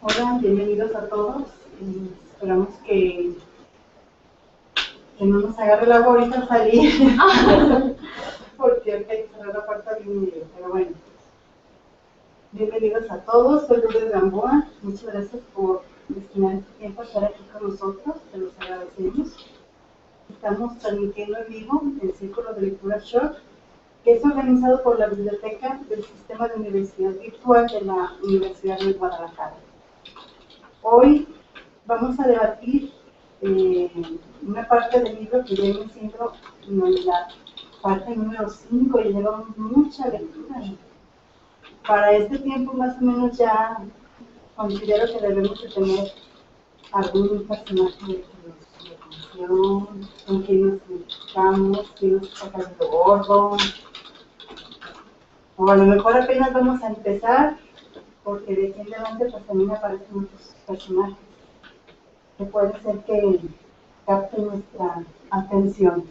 Hola, bienvenidos a todos. Esperamos que no nos agarre el agua ahorita al salir, porque hay que cerrar la puerta bien medio, pero bueno. Bienvenidos a todos, soy Lourdes Gamboa. Muchas gracias por destinar este tiempo a estar aquí con nosotros, te los agradecemos. Estamos transmitiendo en vivo el Círculo de Lectura Shock, que es organizado por la Biblioteca del Sistema de Universidad Virtual de la Universidad de Guadalajara. Hoy vamos a debatir una parte del libro que viene siendo la parte número 5 y llevamos mucha lectura. Para este tiempo más o menos ya considero que debemos de tener algún personaje de atención, con quien nos identificamos, quién nos está cayendo gordo, o a lo mejor apenas vamos a empezar, porque de aquí en adelante pues también aparecen muchos personajes que puede ser que capten nuestra atención.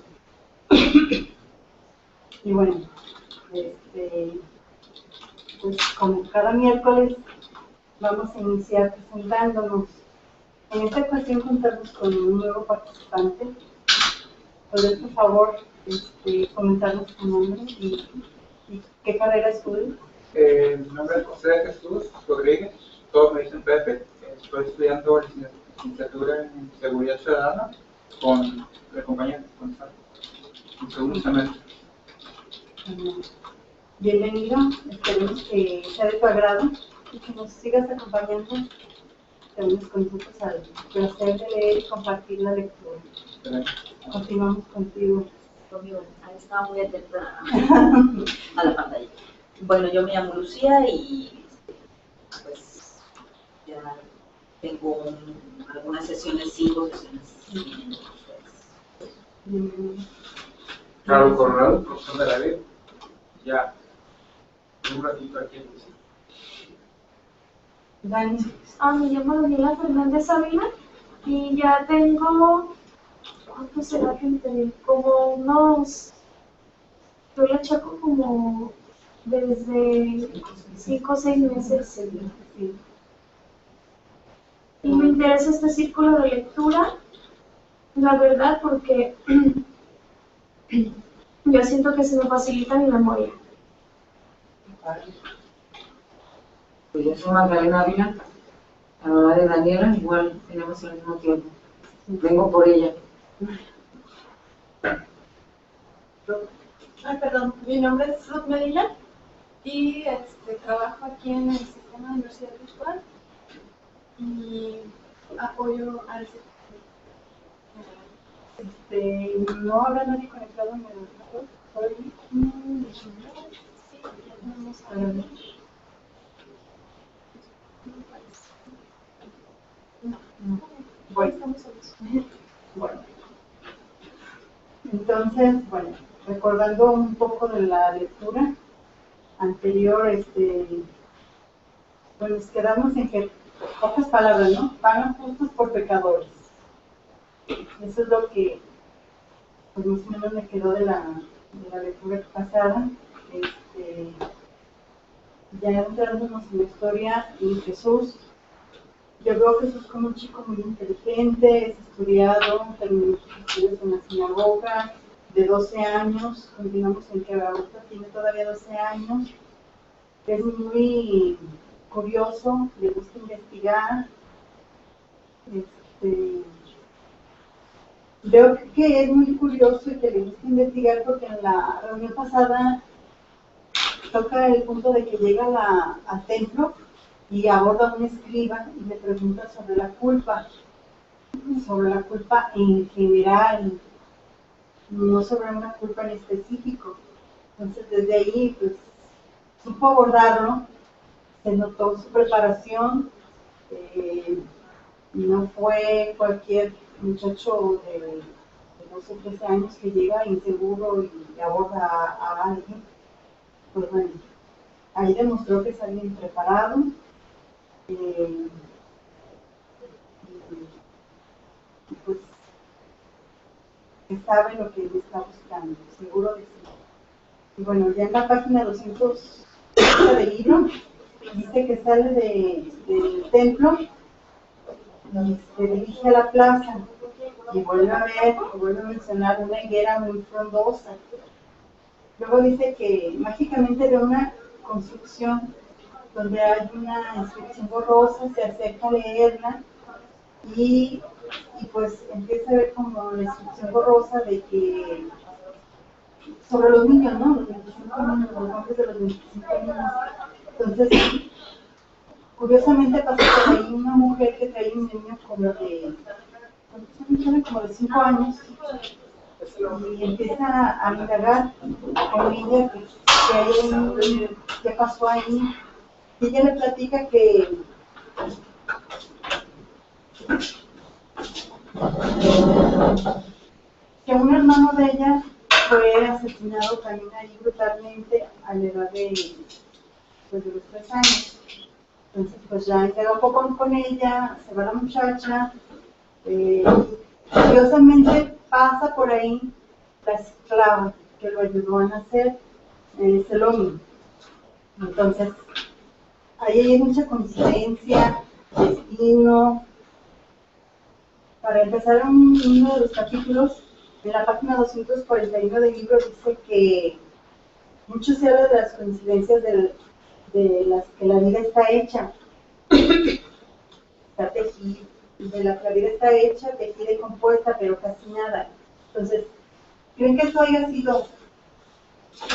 Y bueno, pues como cada miércoles vamos a iniciar presentándonos. En esta ocasión contamos con un nuevo participante. ¿Podrías por favor comentarnos tu nombre y qué carrera estudias? Mi nombre es José Jesús Rodríguez, todos me dicen Pepe. Estoy estudiando licenciatura en Seguridad Ciudadana con la compañía Gonzalo, en segundo semestre. Bienvenido, esperemos que sea de tu agrado y que nos sigas acompañando. Tenemos con nosotros al placer de leer y compartir la lectura. Continuamos contigo. Conmigo, estaba muy atenta a la pantalla. Bueno, yo me llamo Lucía y pues ya tengo algunas sesiones, 5 sesiones con ustedes. Bienvenido. Claro, Corrado, profesor de la vida. Ya, un ratito aquí en el sitio. Dani. Me llamo Daniela Fernández Ávila y ya tengo, ¿cuánto será que entré? Como unos, yo le checo como desde 5 o 6 meses. Sí. Y me interesa este círculo de lectura, la verdad, porque yo siento que se me facilita mi memoria. Pues yo soy Magdalena Ávila, la mamá de Daniela, igual tenemos el mismo tiempo. Vengo por ella. Perdón, mi nombre es Ruth Medina y trabajo aquí en el sistema de universidad virtual y apoyo al ¿No habrá nadie conectado en el ordenador? sí, ya tenemos a ver. Bueno. Estamos solos. Bueno. Entonces, bueno, recordando un poco de la lectura anterior, pues nos quedamos en que, pocas palabras, ¿no? Pagan justos por pecadores. Eso es lo que, pues más o menos me quedó de la lectura pasada. Ya entrándonos en la historia de Jesús, yo veo a Jesús como un chico muy inteligente, es estudiado, terminó sus estudios en la sinagoga, de 12 años, continuamos en que ahorita tiene todavía 12 años, es muy curioso, le gusta investigar, veo que es muy curioso y que le gusta investigar porque en la reunión pasada toca el punto de que llega al templo y aborda a un escriba y le pregunta sobre la culpa en general, no sobre una culpa en específico. Entonces desde ahí pues supo abordarlo, se notó su preparación, no fue cualquier muchacho de 12 o 13 años que llega inseguro y aborda a alguien. Pues bueno, ahí demostró que es alguien preparado, y pues que sabe lo que él está buscando, seguro de sí. Bueno, ya en la página 200 del libro, dice que sale del templo y se dirige a la plaza y vuelve a ver, vuelve a mencionar una higuera muy frondosa. Luego dice que mágicamente ve una construcción donde hay una inscripción borrosa, se acerca a leerla y pues empieza a ver como la inscripción borrosa de que sobre los niños, ¿no? Los 25 niños, los nombres de los 25 niños. Entonces, curiosamente pasa por ahí una mujer que trae un niño como de 5 años y empieza a indagar con ella qué pasó ahí. Y ella le platica que un hermano de ella fue asesinado también ahí brutalmente a la edad de los 3 años. Entonces, pues ya indaga un poco con ella, se va la muchacha, curiosamente pasa por ahí la esclava que lo ayudó a nacer, Selomi. Entonces, ahí hay mucha coincidencia, destino. Para empezar uno de los capítulos, en la página 241 del libro dice que mucho se habla de las coincidencias de las que la vida está hecha. Está tejida, de la que la vida está hecha, tejida y compuesta, pero casi nada. Entonces, ¿creen que eso haya sido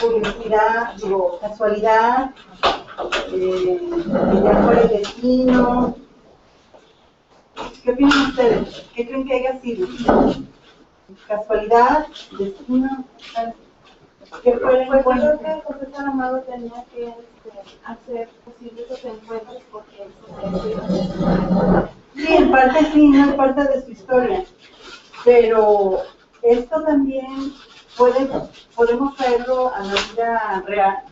curiosidad, casualidad, que ya fue el destino? ¿Qué opinan ustedes? ¿Qué creen que haya sido? ¿Casualidad? ¿Destino? ¿Qué fue el encuentro? Creo que José Saramago tenía que hacer posibles esos encuentros porque sí, en parte sí, no es parte de su historia. Pero esto también podemos traerlo a la vida real.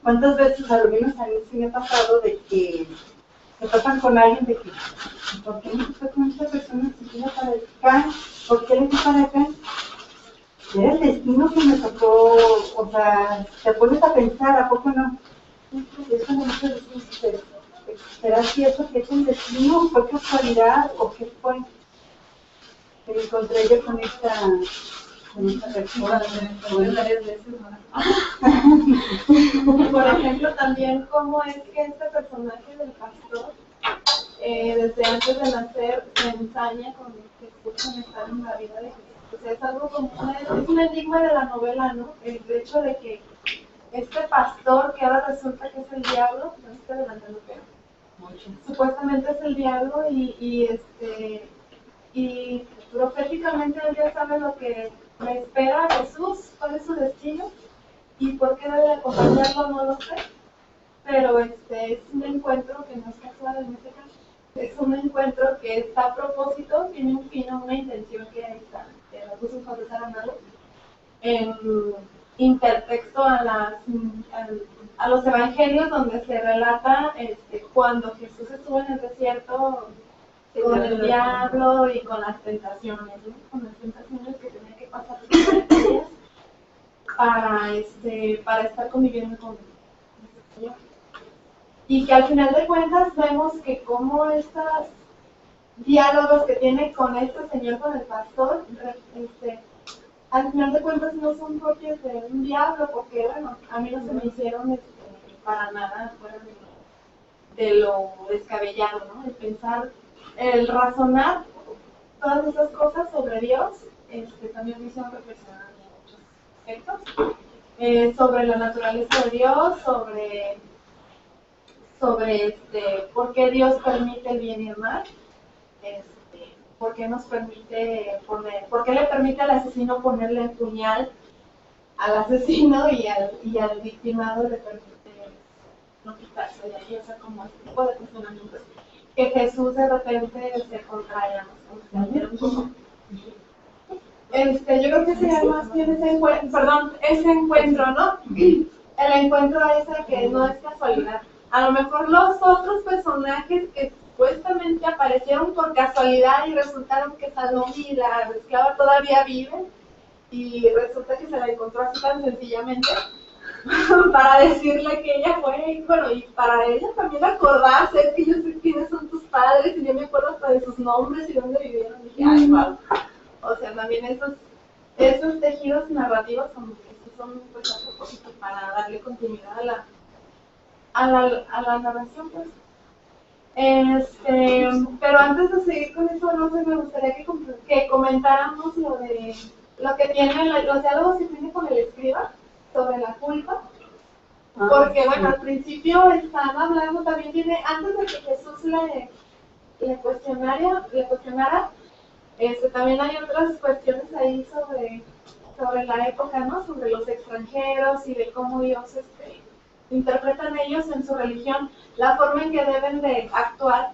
¿Cuántas veces, a lo menos a mí sí me ha pasado, de que se topan con alguien de que, ¿por qué no se con esta persona si viene para acá? ¿Por qué le fui para acá? Era el destino que me tocó, o sea, te pones a pensar, ¿a poco no? Es cuando muchas veces dices, ¿será cierto que es el destino? ¿Fue casualidad o qué fue? Que me encontré yo con esta persona. Por ejemplo, también cómo es que este personaje del pastor, desde antes de nacer, se ensaña con Jesús, con estar en la vida de Jesús. O sea, es algo como es un enigma de la novela, ¿no? El hecho de que este pastor, que ahora resulta que es el diablo, no estoy adelantando, pero supuestamente es el diablo y proféticamente él ya sabe lo que le espera a Jesús, cuál es su destino y por qué debe acompañarlo, no lo sé, pero es un encuentro que no es casual en este caso, es un encuentro que está a propósito, tiene un fin, una intención que ahí está, que la puso José Saramago, en intertexto a los evangelios donde se relata cuando Jesús estuvo en el desierto con el diablo y con las tentaciones, ¿no? Con las tentaciones que tenía que pasar ellas para estar conviviendo con el Señor. Y que al final de cuentas vemos que como estos diálogos que tiene con este señor, con el pastor, al final de cuentas no son propios de un diablo, porque bueno, a mí no se me hicieron para nada fuera de lo descabellado, ¿no? El pensar, el razonar todas esas cosas sobre Dios, también me hicieron reflexionar en muchos aspectos, sobre la naturaleza de Dios, sobre por qué Dios permite el bien y el mal, por qué nos permite por qué le permite al asesino ponerle el puñal al asesino y al victimado le permite no quitarse de ahí, o sea, como este tipo de cuestionamientos que Jesús de repente se contrae a nosotros. Yo creo que sería más bien ese encuentro, ¿no? El encuentro ese que no es casualidad. A lo mejor los otros personajes que supuestamente aparecieron por casualidad y resultaron que Salomé y la esclava todavía viven y resulta que se la encontró así tan sencillamente. para decirle que ella fue, y bueno, y para ella también acordarse, es que yo sé quiénes son tus padres, y yo me acuerdo hasta de sus nombres y dónde vivieron, y dije, ay, wow. O sea, también esos tejidos narrativos son pues a propósito para darle continuidad a la narración, pues. Pero antes de seguir con eso, no sé, me gustaría que comentáramos lo que tiene los diálogos que tiene con el escriba sobre la culpa. Porque, bueno, al principio están hablando, también tiene, antes de que Jesús le cuestionara, también hay otras cuestiones ahí sobre la época, ¿no? Sobre los extranjeros y de cómo Dios interpretan ellos en su religión, la forma en que deben de actuar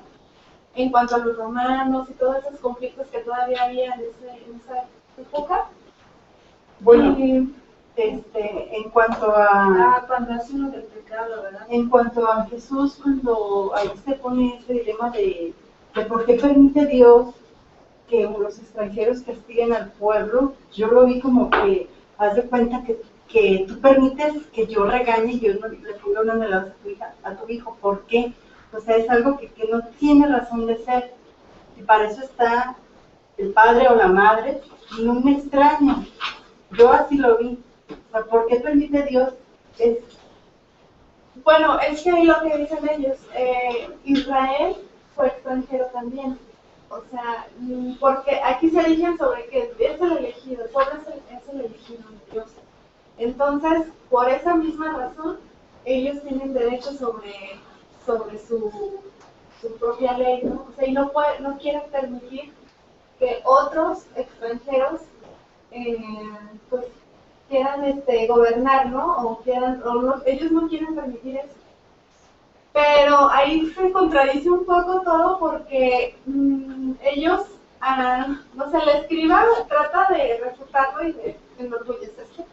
en cuanto a los romanos y todos esos conflictos que todavía había en esa época. Bueno, Y, en cuanto a... cuando hace uno del pecado, ¿verdad? En cuanto a Jesús, cuando ahí se pone ese dilema de por qué permite Dios que los extranjeros castiguen al pueblo, yo lo vi como que, haz de cuenta que tú permites que yo regañe y yo no le ponga una melada a tu hijo. ¿Por qué? O sea, es algo que no tiene razón de ser. Y para eso está el padre o la madre, y no me extraña. Yo así lo vi. O sea, ¿por qué permite Dios eso? bueno, es que ahí lo que dicen ellos, Israel fue extranjero también. O sea, porque aquí se eligen sobre que es el elegido, el pueblo es el elegido de Dios. Entonces, por esa misma razón, ellos tienen derecho sobre su propia ley, ¿no? O sea, y no quieren permitir que otros extranjeros pues quieran gobernar, ¿no? Ellos no quieren permitir eso. Pero ahí se contradice un poco todo porque ellos, no sé, el escriba trata de refutarlo y de enorgullecerse,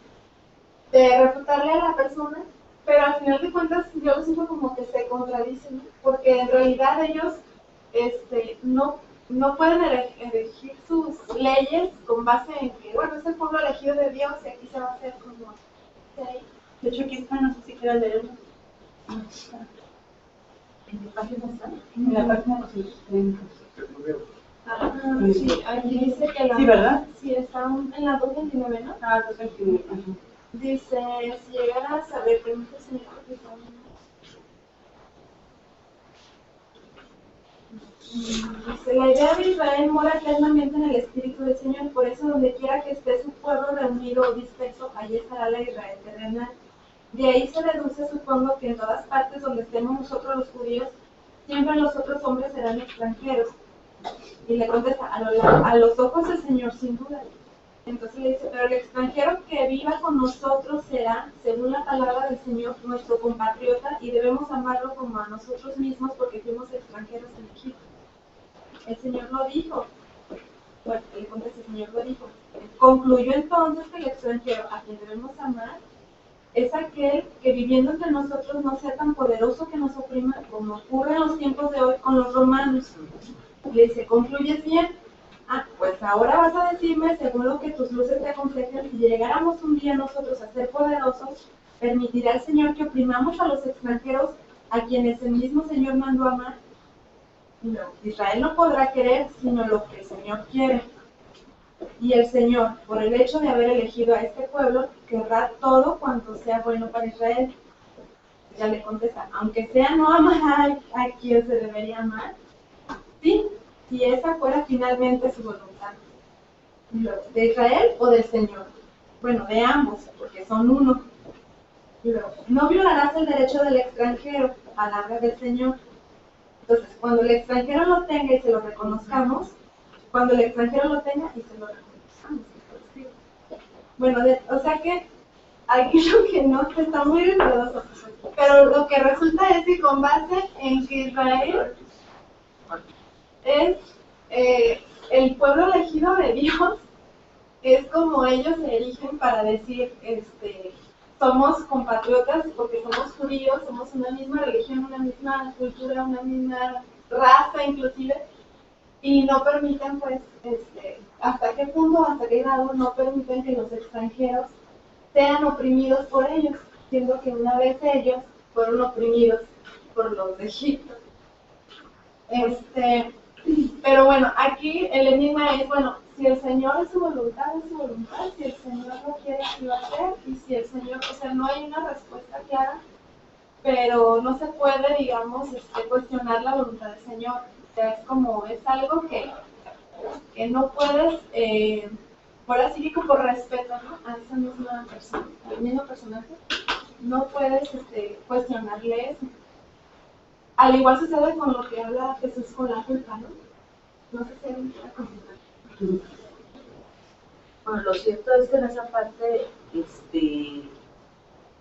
de refutarle a la persona, pero al final de cuentas yo lo siento como que se contradicen, porque en realidad ellos no pueden elegir sus leyes con base en que, bueno, es el pueblo elegido de Dios y aquí se va a hacer como... ¿sí? De hecho, aquí está, no sé si quieran leerlo. ¿En qué página está? En la página 230. Sí, aquí dice que Sí, ¿verdad? Sí, está en la 229, ¿no? Ah, 229. Ajá. Dice, si llegaras a ver, permite, señor, dice, la idea de Israel mora eternamente en el Espíritu del Señor, por eso donde quiera que esté su pueblo reunido o disperso, allí estará la Israel terrenal. De ahí se deduce, supongo, que en todas partes donde estemos nosotros los judíos, siempre los otros hombres serán extranjeros. Y le contesta, a los ojos del Señor, sin duda. Entonces le dice, pero el extranjero que viva con nosotros será, según la palabra del Señor, nuestro compatriota, y debemos amarlo como a nosotros mismos porque fuimos extranjeros en Egipto. El Señor lo dijo. Bueno, le contesta, el Señor lo dijo. Concluyó entonces que el extranjero a quien debemos amar es aquel que viviendo entre nosotros no sea tan poderoso que nos oprima como ocurre en los tiempos de hoy con los romanos. Le dice, ¿concluyes bien? Pues ahora vas a decirme, según lo que tus luces te aconsejan, si llegáramos un día nosotros a ser poderosos, ¿permitirá el Señor que oprimamos a los extranjeros a quienes el mismo Señor mandó amar? No, Israel no podrá querer sino lo que el Señor quiere. Y el Señor, por el hecho de haber elegido a este pueblo, querrá todo cuanto sea bueno para Israel. Ya le contesta, aunque sea no amar a quien se debería amar, sí, si esa fuera finalmente su voluntad. ¿De Israel o del Señor? Bueno, de ambos, porque son uno. Luego, no violarás el derecho del extranjero, palabra del Señor. Entonces, cuando el extranjero lo tenga y se lo reconozcamos, cuando el extranjero lo tenga y se lo reconozcamos. Bueno, o sea que aquí lo que no está muy enredoso, pero lo que resulta es que con base en que Israel es el pueblo elegido de Dios, es como ellos se eligen para decir, somos compatriotas porque somos judíos, somos una misma religión, una misma cultura, una misma raza inclusive, y no permiten pues, hasta qué grado no permiten que los extranjeros sean oprimidos por ellos. siendo que una vez ellos fueron oprimidos por los de Egipto. Pero bueno, aquí el enigma es, bueno, si el Señor es su voluntad, si el Señor lo quiere, así va a ser, y si el Señor, o sea, no hay una respuesta clara, pero no se puede, digamos, cuestionar la voluntad del Señor. O sea, es algo que no puedes, por así que por respeto, ¿no?, a esa misma persona, al mismo personaje, no puedes cuestionarle eso. Al igual sucede con lo que habla Jesús con la culpa, ¿no? No sé si alguien quiere comentar. Bueno, lo cierto es que en esa parte,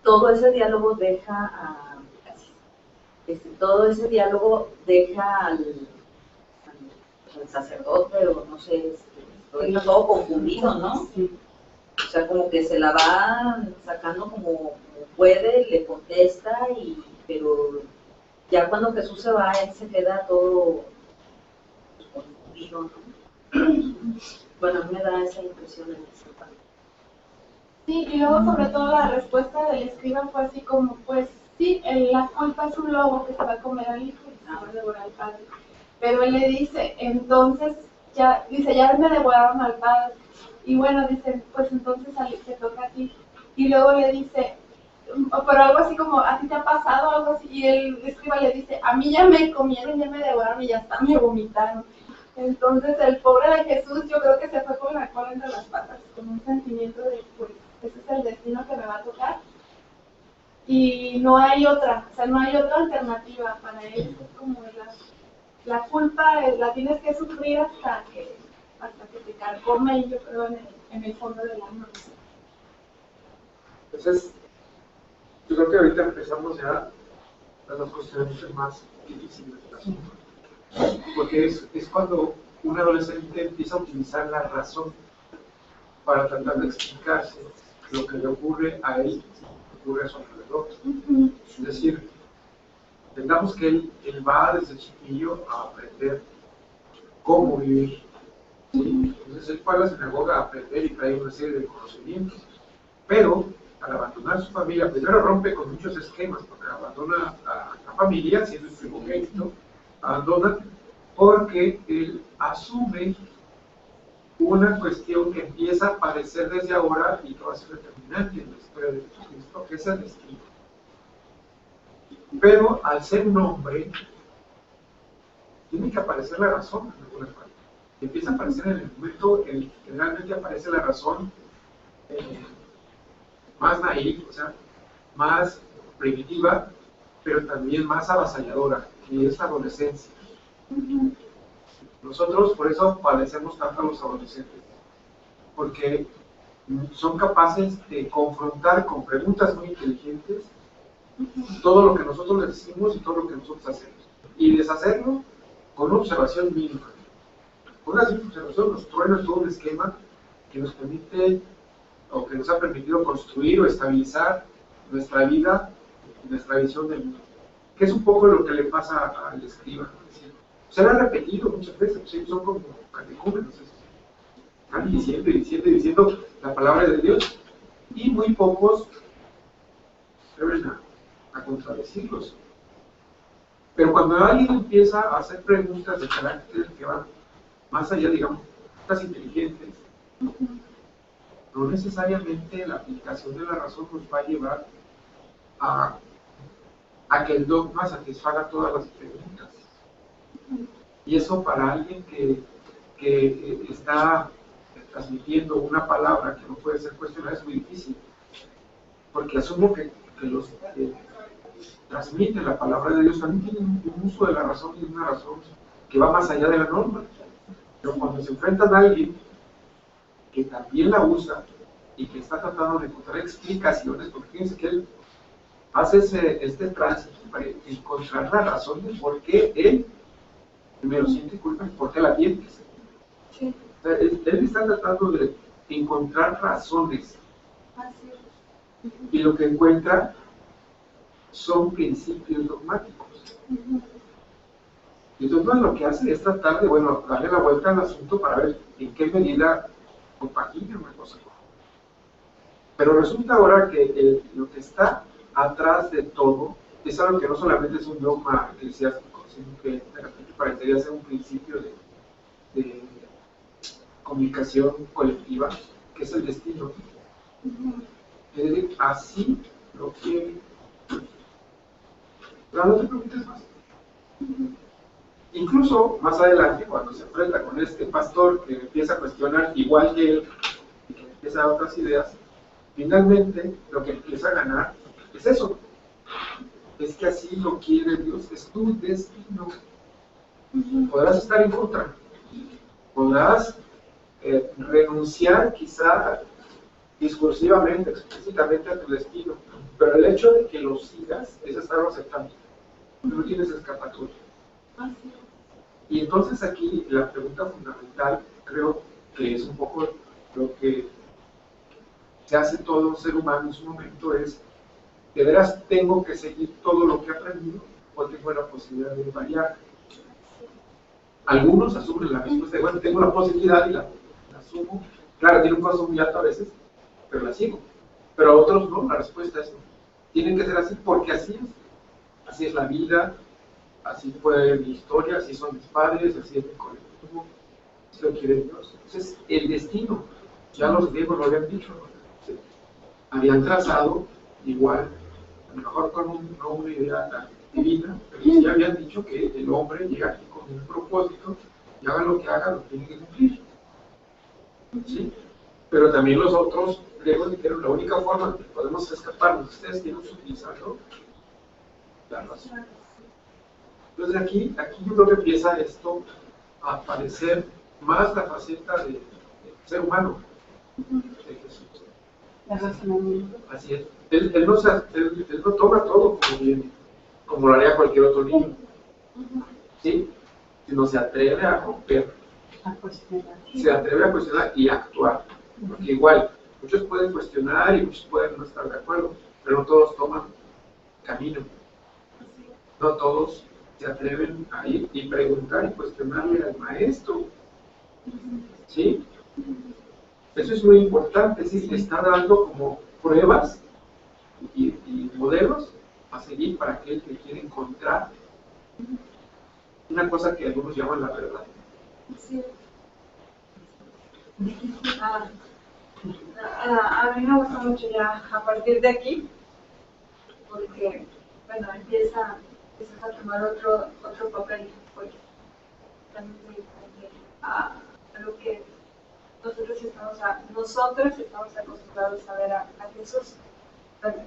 todo ese diálogo deja todo ese diálogo deja al sacerdote, o no sé, lo deja todo confundido, ¿no? Sí. O sea, como que se la va sacando como puede, le contesta, pero ya cuando Jesús se va, él se queda todo confundido, ¿no? Bueno, a mí me da esa impresión en esa parte. Sí, y luego sobre todo la respuesta del escriba fue así como, pues sí, la culpa es un lobo que se va a comer al hijo y se va a devorar al padre. Pero él le dice, entonces, ya me devoraron al padre. Y bueno, dice, pues entonces te toca a ti. Y luego le dice, pero algo así como, ¿a ti te ha pasado algo así? Y el escriba le dice, a mí ya me comieron, ya me devoraron y ya hasta me vomitaron. Entonces el pobre de Jesús, yo creo que se fue con la cola entre las patas, con un sentimiento de, pues, ese es el destino que me va a tocar. Y no hay otra, o sea, no hay otra alternativa para él. Es como la culpa, la tienes que sufrir hasta que te carcome, y yo creo en el fondo del alma. Entonces, yo creo que ahorita empezamos ya las cuestiones más difíciles del asunto. Porque es cuando un adolescente empieza a utilizar la razón para tratar de explicarse lo que le ocurre a él, lo que ocurre a su alrededor. Es decir, entendamos que él va desde chiquillo a aprender cómo vivir. ¿Sí? Entonces él fue a la sinagoga a aprender y trae una serie de conocimientos. Pero al abandonar su familia, primero rompe con muchos esquemas, porque abandona a la familia, siendo el primogénito, abandona porque él asume una cuestión que empieza a aparecer desde ahora y que va a ser determinante en la historia de Jesucristo, que es el destino. Pero al ser un hombre, tiene que aparecer la razón en alguna parte. Empieza a aparecer en el momento en que realmente aparece la razón más naif, o sea, más primitiva, pero también más avasalladora, que es la adolescencia. Nosotros por eso padecemos tanto a los adolescentes, porque son capaces de confrontar con preguntas muy inteligentes todo lo que nosotros les decimos y todo lo que nosotros hacemos, y deshacerlo con una observación mínima. Con una simple observación nos truena todo un esquema que nos permite, o que nos ha permitido construir o estabilizar nuestra vida, nuestra visión del mundo, que es un poco lo que le pasa al escriba. Se lo han repetido muchas veces, pues son como catecúmenos, están diciendo y diciendo y diciendo la palabra de Dios, y muy pocos deben a contradecirlos. Pero cuando alguien empieza a hacer preguntas de carácter que van más allá, digamos, preguntas inteligentes, no necesariamente la aplicación de la razón nos va a llevar a que el dogma satisfaga todas las preguntas. Y eso para alguien que está transmitiendo una palabra que no puede ser cuestionada es muy difícil, porque asumo que los que transmiten la palabra de Dios también tienen un uso de la razón, y una razón que va más allá de la norma. Pero cuando se enfrentan a alguien que también la usa y que está tratando de encontrar explicaciones, porque fíjense que él hace este tránsito para encontrar la razón de por qué él primero siente culpa y por qué la tiene. Sí. O sea, él está tratando de encontrar razones, Así es. y lo que encuentra son principios dogmáticos. Y entonces lo que hace es tratar de, bueno, darle la vuelta al asunto para ver en qué medida compagina una cosa. Pero resulta ahora que lo que está atrás de todo, es algo que no solamente es un dogma eclesiástico, sino que de repente parecería ser un principio de comunicación colectiva, que es el destino. Es decir, así lo quiere. Pero no te preguntes más. Incluso más adelante, cuando se enfrenta con este pastor que empieza a cuestionar igual que él, y que empieza a dar otras ideas, finalmente lo que empieza a ganar es eso. Es que así lo quiere Dios, es tu destino. Podrás estar en contra, podrás renunciar quizá discursivamente, explícitamente a tu destino, pero el hecho de que lo sigas es estarlo aceptando. No tienes escapatoria. Y entonces aquí la pregunta fundamental, creo que es un poco lo que se hace todo ser humano en su momento, es: ¿de veras tengo que seguir todo lo que he aprendido o tengo la posibilidad de variar? Algunos asumen la respuesta de: bueno, tengo la posibilidad y la asumo. Claro, tiene un costo muy alto a veces, pero la sigo. Pero otros no, la respuesta es no. Tienen que ser así porque así es la vida, así fue mi historia, así son mis padres, así es mi colectivo, así lo quiere Dios. Entonces, el destino, ya los griegos lo habían dicho, ¿no? Sí. Habían trazado igual, a lo mejor con no una idea tan divina, pero sí habían dicho que el hombre llega aquí con un propósito y haga lo que haga, lo tiene que cumplir. ¿Sí? Pero también los otros griegos dijeron: la única forma en que podemos escaparnos, ustedes tienen que utilizarlo, la razón. Entonces aquí yo creo que empieza esto a aparecer más la faceta de ser humano de Jesús. El razonamiento. Así es. Él no toma todo como viene, como lo haría cualquier otro niño. ¿Sí? Sino se atreve a romper. A cuestionar. Se atreve a cuestionar y a actuar. Porque igual, muchos pueden cuestionar y muchos pueden no estar de acuerdo, pero no todos toman camino. No todos se atreven a ir y preguntar y cuestionarle al maestro. ¿Sí? Eso es muy importante, es decir, está dando como pruebas y modelos a seguir para aquel que quiere encontrar una cosa que algunos llaman la verdad. Sí. A mí me gusta mucho ya a partir de aquí, porque, bueno, empiezas a tomar otro papel, pues, también muy diferente a lo que nosotros estamos acostumbrados a ver a Jesús. Bueno,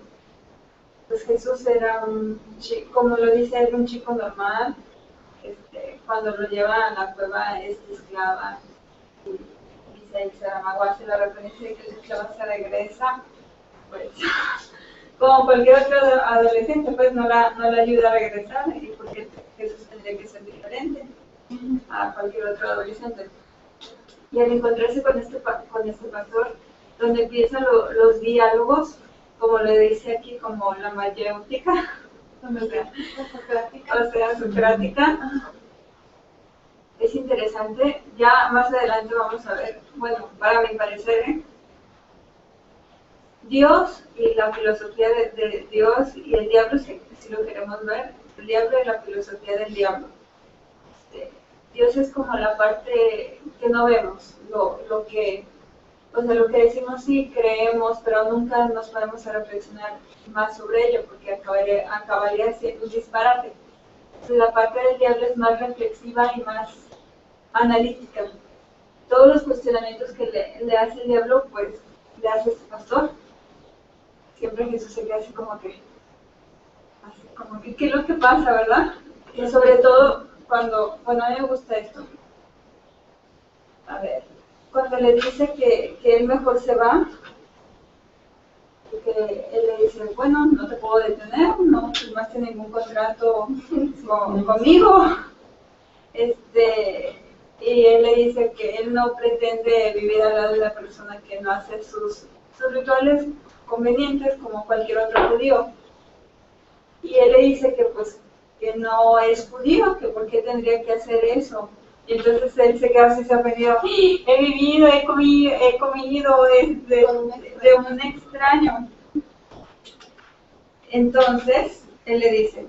pues Jesús era un chico, como lo dice, era un chico normal. Cuando lo lleva a la cueva es esclava, y dice ahí Saramago, hace la referencia de que la esclava se regresa, pues como cualquier otro adolescente, pues no la ayuda a regresar, y porque Jesús tendría que ser diferente a cualquier otro adolescente. Y al encontrarse con este pastor, donde empiezan los diálogos, como le dice aquí, como la mayéutica, o sea, socrática, es interesante. Ya más adelante vamos a ver, bueno, para mi parecer, Dios y la filosofía de Dios y el diablo, si lo queremos ver, el diablo y la filosofía del diablo. Dios es como la parte que no vemos, lo que decimos sí, creemos, pero nunca nos podemos reflexionar más sobre ello, porque acabaría siendo un disparate. Entonces, la parte del diablo es más reflexiva y más analítica. Todos los cuestionamientos que le hace el diablo, pues le hace este pastor. Siempre Jesús se queda así como que, ¿qué es lo que pasa, verdad? Y sobre todo bueno, a mí me gusta esto. A ver, cuando le dice que él mejor se va, que él le dice, bueno, no te puedo detener, no firmaste ningún contrato conmigo. Y él le dice que él no pretende vivir al lado de la persona que no hace sus rituales convenientes como cualquier otro judío. Y él le dice que pues que no es judío, que por qué tendría que hacer eso. Y entonces él se queda así sorprendido. He comido de un extraño. Entonces, él le dice,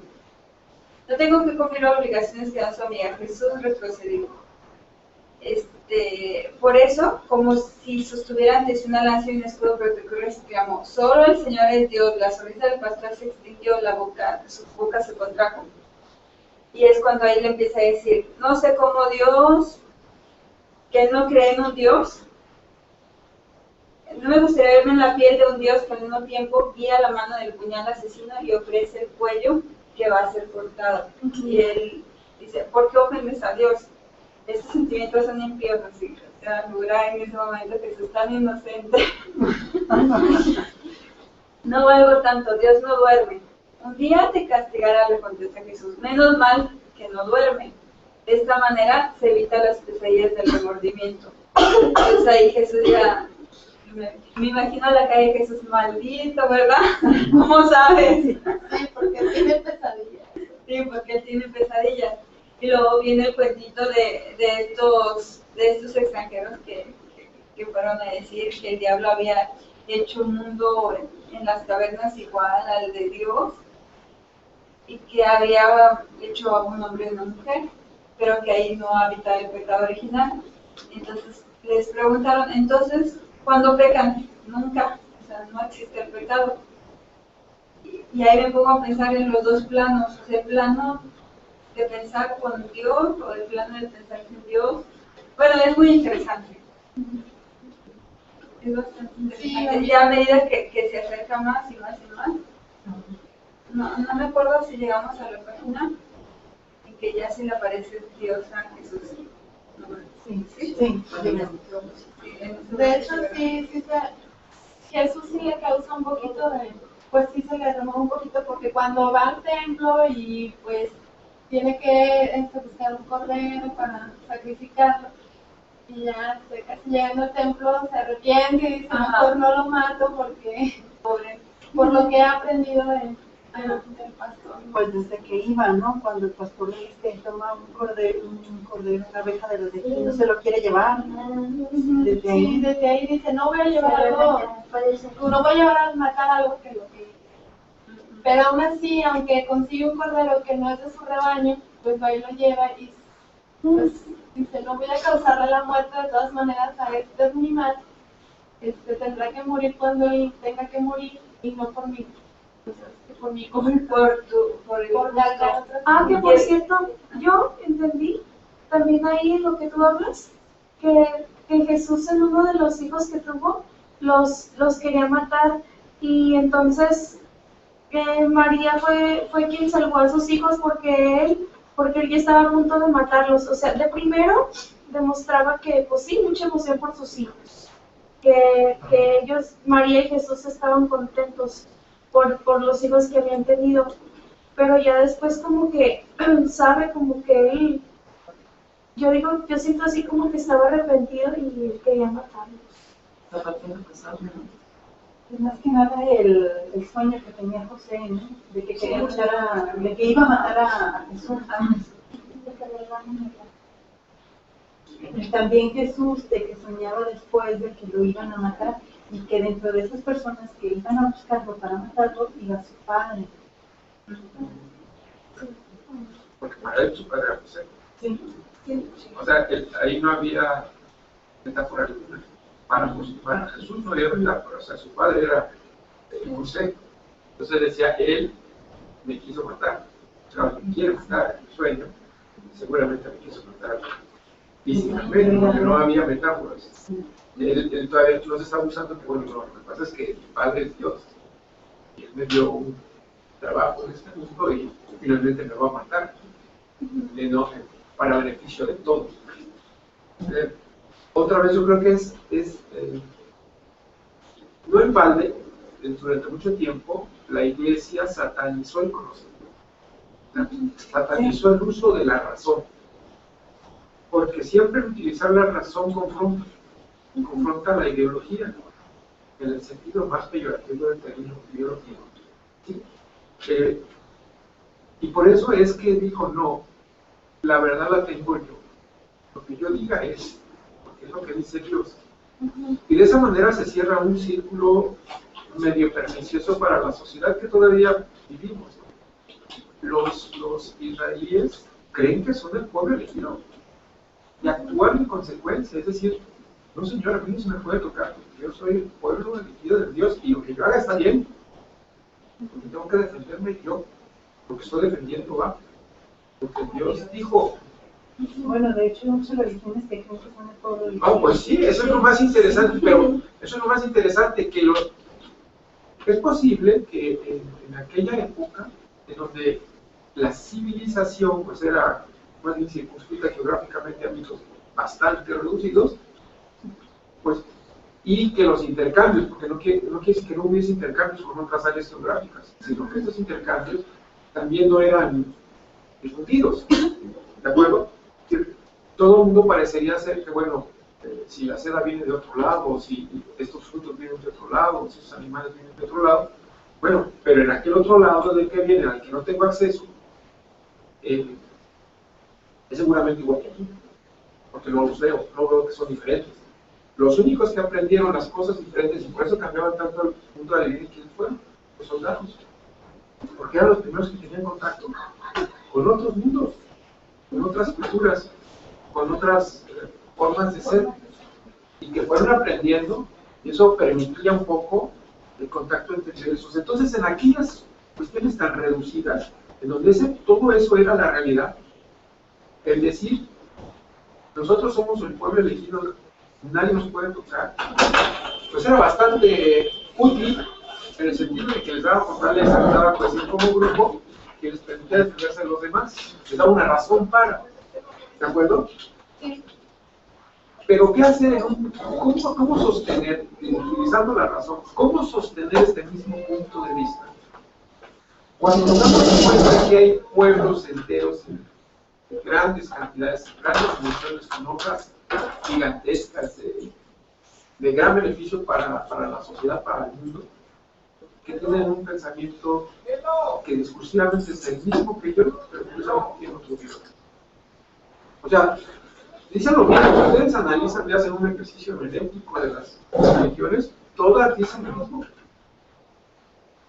no tengo que cumplir obligaciones que da su amiga. Jesús retrocedió. Por eso, como si sostuviera ante una lanza y un escudo protector, exclamó, solo el Señor es Dios. La sonrisa del pastor se extinguió, su boca se contrajo. Y es cuando ahí le empieza a decir, no sé cómo Dios, que él no cree en un Dios. No me gustaría verme en la piel de un Dios que al mismo tiempo guía la mano del puñal asesino y ofrece el cuello que va a ser cortado. Y él dice, ¿por qué ofendes a Dios? Estos sentimientos son impíos, así. O sea, figura en ese momento que Jesús tan inocente. No valgo tanto, Dios no duerme. Un día te castigará, le contesta Jesús. Menos mal que no duerme. De esta manera se evita las pesadillas del remordimiento. Entonces ahí Jesús ya, me imagino la cara de Jesús, maldito, ¿verdad? ¿Cómo sabes? Sí, porque tiene pesadillas. Sí, porque él tiene pesadillas. Y luego viene el cuentito de estos extranjeros que fueron a decir que el diablo había hecho un mundo en las cavernas igual al de Dios y que había hecho a un hombre y una mujer, pero que ahí no habitaba el pecado original. Entonces les preguntaron, entonces, ¿cuándo pecan? Nunca, o sea, no existe el pecado. Y ahí me pongo a pensar en los dos planos, o sea, el plano de pensar con Dios o el plano de pensar sin Dios. Bueno, es muy interesante. Es bastante interesante. Sí, ya a medida que se acerca más y más y más. No me acuerdo si llegamos a la página en que ya se le aparece Dios a Jesús. No, Sí. De hecho, sí, Jesús sí le causa un poquito pues sí se le remueve un poquito, porque cuando va al templo y pues tiene que buscar un cordero para sacrificarlo, y ya casi llegando al templo se arrepiente y dice, mejor no lo mato porque por lo que he aprendido del pastor. Pues desde que iba, ¿no? Cuando el pastor le dice, toma un cordero, una oveja de los de aquí, no se lo quiere llevar. Desde ahí. Sí, desde ahí dice, no voy a llevar no voy a llevar a matar algo que lo que. Pero aún así, aunque consigue un cordero que no es de su rebaño, pues va y lo lleva y pues dice, no voy a causarle la muerte, de todas maneras a este animal tendrá que morir cuando él tenga que morir y no por mí. Por mi culpa, por la que por cierto, yo entendí también ahí lo que tú hablas, que Jesús en uno de los hijos que tuvo, los quería matar, y entonces María fue quien salvó a sus hijos porque él ya estaba a punto de matarlos. O sea, de primero demostraba que, pues sí, mucha emoción por sus hijos, que ellos, María y Jesús, estaban contentos por los hijos que habían tenido, pero ya después como que sabe, como que él, yo siento así como que estaba arrepentido y él quería matarlos. Es más que nada el sueño que tenía José, ¿no? De que quería de que iba a matar a Jesús. Y también Jesús, de que soñaba después de que lo iban a matar, y que dentro de esas personas que iban a buscarlo para matarlo iba su padre. Porque para él su padre era José. Sí. O sea, ahí no había metáfora alguna. Para Jesús no había metáfora, o sea, su padre era José. Entonces decía, él me quiso matar. O sea, me quiere matar en el sueño, seguramente me quiso matar físicamente, porque no había metáforas. Él todavía no se está usando, que bueno, lo que pasa es que mi padre es Dios. Y él me dio un trabajo en este mundo y finalmente me va a matar. Para beneficio de todos. Otra vez yo creo que no en balde, durante mucho tiempo la iglesia satanizó el conocimiento, satanizó el uso de la razón, porque siempre utilizar la razón confronta la ideología, en el sentido más peyorativo del término ideología. ¿Sí? Y por eso es que dijo, no, la verdad la tengo yo, lo que yo diga es lo que dice Dios. Y de esa manera se cierra un círculo medio pernicioso para la sociedad que todavía vivimos, ¿no? Los israelíes creen que son el pueblo elegido y actúan en consecuencia, es decir, no señor, a mí no se me puede tocar, porque yo soy el pueblo elegido de Dios y lo que yo haga está bien, porque tengo que defenderme yo, porque estoy defendiendo va, porque Dios dijo. Bueno, de hecho, muchas religiones que creen que son el pueblo elegido. Pues sí, eso es lo más interesante, pero eso es lo más interesante, que es posible que en aquella época, en donde la civilización pues era más bien circunscrita geográficamente a ámbitos bastante reducidos, pues, y que los intercambios, porque no quiere decir que no hubiese intercambios con otras áreas geográficas, sino que estos intercambios también no eran discutidos, ¿de acuerdo? Todo el mundo parecería ser que, bueno, si la seda viene de otro lado, si estos frutos vienen de otro lado, si esos animales vienen de otro lado, bueno, pero en aquel otro lado del que viene, al que no tengo acceso, es seguramente igual que aquí, porque no los veo, no veo que son diferentes. Los únicos que aprendieron las cosas diferentes y por eso cambiaban tanto el punto de la vida, ¿quiénes fueron? Los soldados, porque eran los primeros que tenían contacto con otros mundos, con otras culturas, con otras formas de ser, y que fueron aprendiendo, y eso permitía un poco el contacto entre esos. Entonces, en aquellas cuestiones tan reducidas, en donde todo eso era la realidad, el decir, nosotros somos el pueblo elegido, nadie nos puede tocar, pues era bastante útil, en el sentido de que les daba fortaleza, les daba cohesión como grupo, que les permitía defenderse de los demás, les daba una razón para, ¿de acuerdo? Pero ¿qué hacer? ¿Cómo sostener, utilizando la razón, cómo sostener este mismo punto de vista? Cuando nos damos cuenta que hay pueblos enteros, grandes cantidades, grandes dimensiones, con obras gigantescas de gran beneficio para la sociedad, para el mundo, que tienen un pensamiento que discursivamente es el mismo que yo, pero curiosamente tiene otro Dios. O sea, dicen lo mismo, si ustedes analizan y hacen un ejercicio hermenéutico de las religiones, todas dicen lo mismo.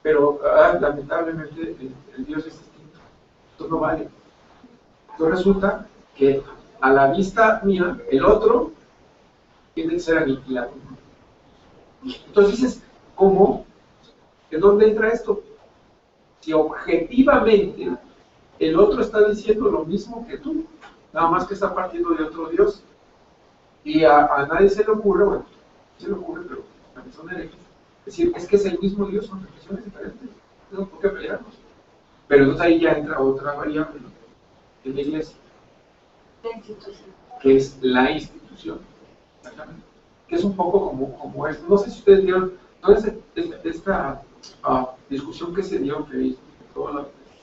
Pero lamentablemente el Dios es distinto. Esto no vale. Entonces resulta que a la vista mía, el otro tiene que ser aniquilado. Entonces dices, ¿cómo? ¿En dónde entra esto? Si objetivamente el otro está diciendo lo mismo que tú, nada más que está partiendo de otro Dios, y a nadie se le ocurre, bueno, se le ocurre, pero también son herejes, decir, es que es el mismo Dios, son religiones diferentes, no por qué pelearnos. Pero entonces ahí ya entra otra variable en la iglesia, que es la institución, exactamente, que es un poco como es, no sé si ustedes vieron toda esta discusión que se dio en Facebook, en todas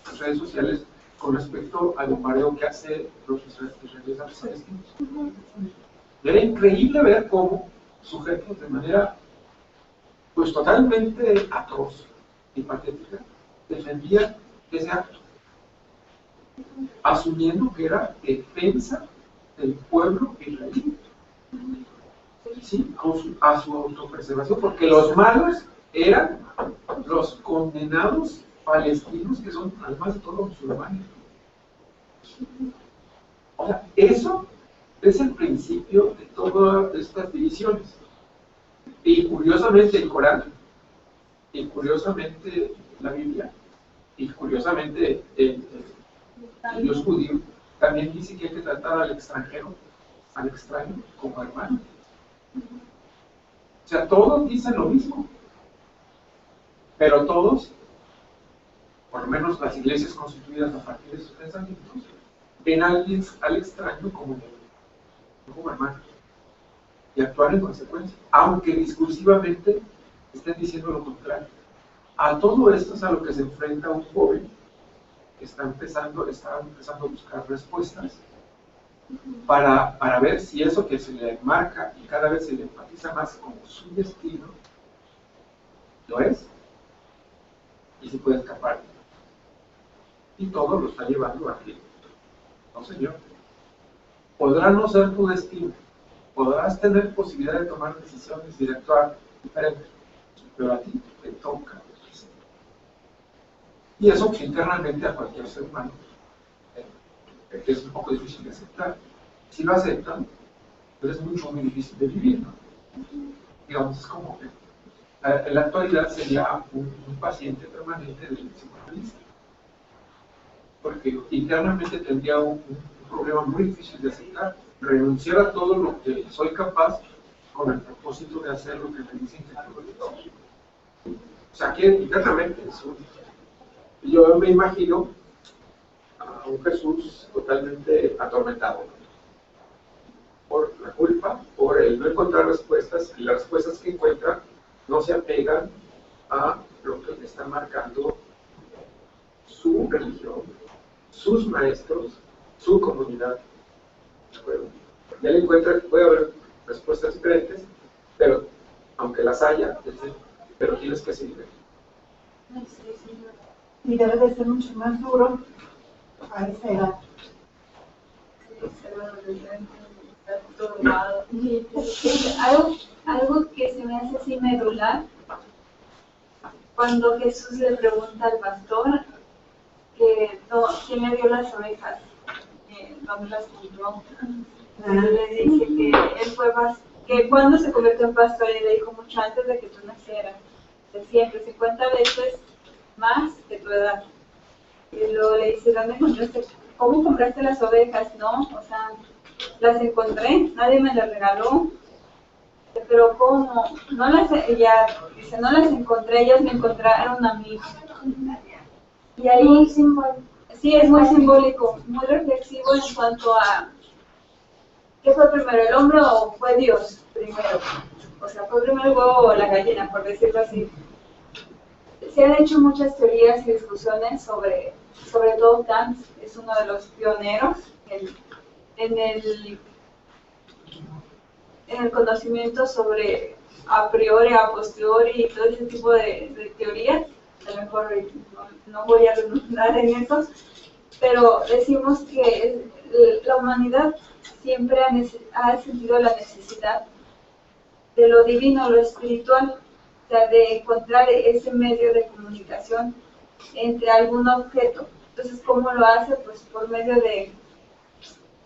las redes sociales, con respecto al bombardeo que hace los israelíes a los palestinos. Era increíble ver cómo sujetos de manera pues totalmente atroz y patética defendían ese acto, asumiendo que era defensa del pueblo israelí, ¿sí? A su autopreservación, porque los malos eran los condenados palestinos, que son además de todos musulmanes. O sea, eso es el principio de todas estas divisiones. Y curiosamente el Corán, y curiosamente la Biblia, y curiosamente el Dios judío también dice que hay que tratar al extranjero, al extraño, como hermano. O sea, todos dicen lo mismo, pero todos, por lo menos las iglesias constituidas a partir de sus pensamientos, ven al extraño como hermano y actuar en consecuencia, aunque discursivamente estén diciendo lo contrario. A todo esto es a lo que se enfrenta un joven que está empezando a buscar respuestas para ver si eso que se le marca y cada vez se le enfatiza más como su destino, lo es, y se puede escapar. Y todo lo está llevando a que, no señor, podrá no ser tu destino, podrás tener posibilidad de tomar decisiones y de actuar diferente, pero a ti te toca. Y eso pues, internamente a cualquier ser humano es un poco difícil de aceptar. Si lo aceptan, pues es mucho muy difícil de vivir, ¿no? Digamos, es como que en la actualidad sería un paciente permanente del psicoanalista, porque internamente tendría un problema muy difícil de aceptar, renunciar a todo lo que soy capaz con el propósito de hacer lo que me dicen que tengo que hacer. O sea, que internamente es un... Yo me imagino a un Jesús totalmente atormentado, ¿no? Por la culpa, por el no encontrar respuestas, y las respuestas que encuentra no se apegan a lo que le está marcando su religión, sus maestros, su comunidad. ¿De acuerdo? Y él encuentra que puede haber respuestas diferentes, pero aunque las haya, pero tienes que seguir. Y debe de ser mucho más duro a esa edad. Algo que se me hace así medular, cuando Jesús le pregunta al pastor que quién le dio las ovejas, dónde las compró. Le dice que él fue que cuando se convirtió en pastor, y le dijo mucho antes de que tú nacieras, de siempre, 50 veces más que tu edad. Y luego le dice, ¿dónde encontraste? ¿Cómo compraste las ovejas? No, o sea, las encontré, nadie me las regaló. Pero ¿cómo? No las, ella dice, no las encontré, ellas me encontraron a mí. Y ahí, sí, es muy simbólico, muy reflexivo en cuanto a ¿qué fue primero, el hombre o fue Dios primero? O sea, fue primero el huevo o la gallina, por decirlo así. Se han hecho muchas teorías y discusiones sobre todo Kant, es uno de los pioneros en el conocimiento sobre a priori, a posteriori y todo ese tipo de teorías. A lo mejor no voy a redundar en eso, pero decimos que la humanidad siempre ha sentido la necesidad de lo divino, lo espiritual, o sea, de encontrar ese medio de comunicación entre algún objeto. Entonces, ¿cómo lo hace? Pues por medio de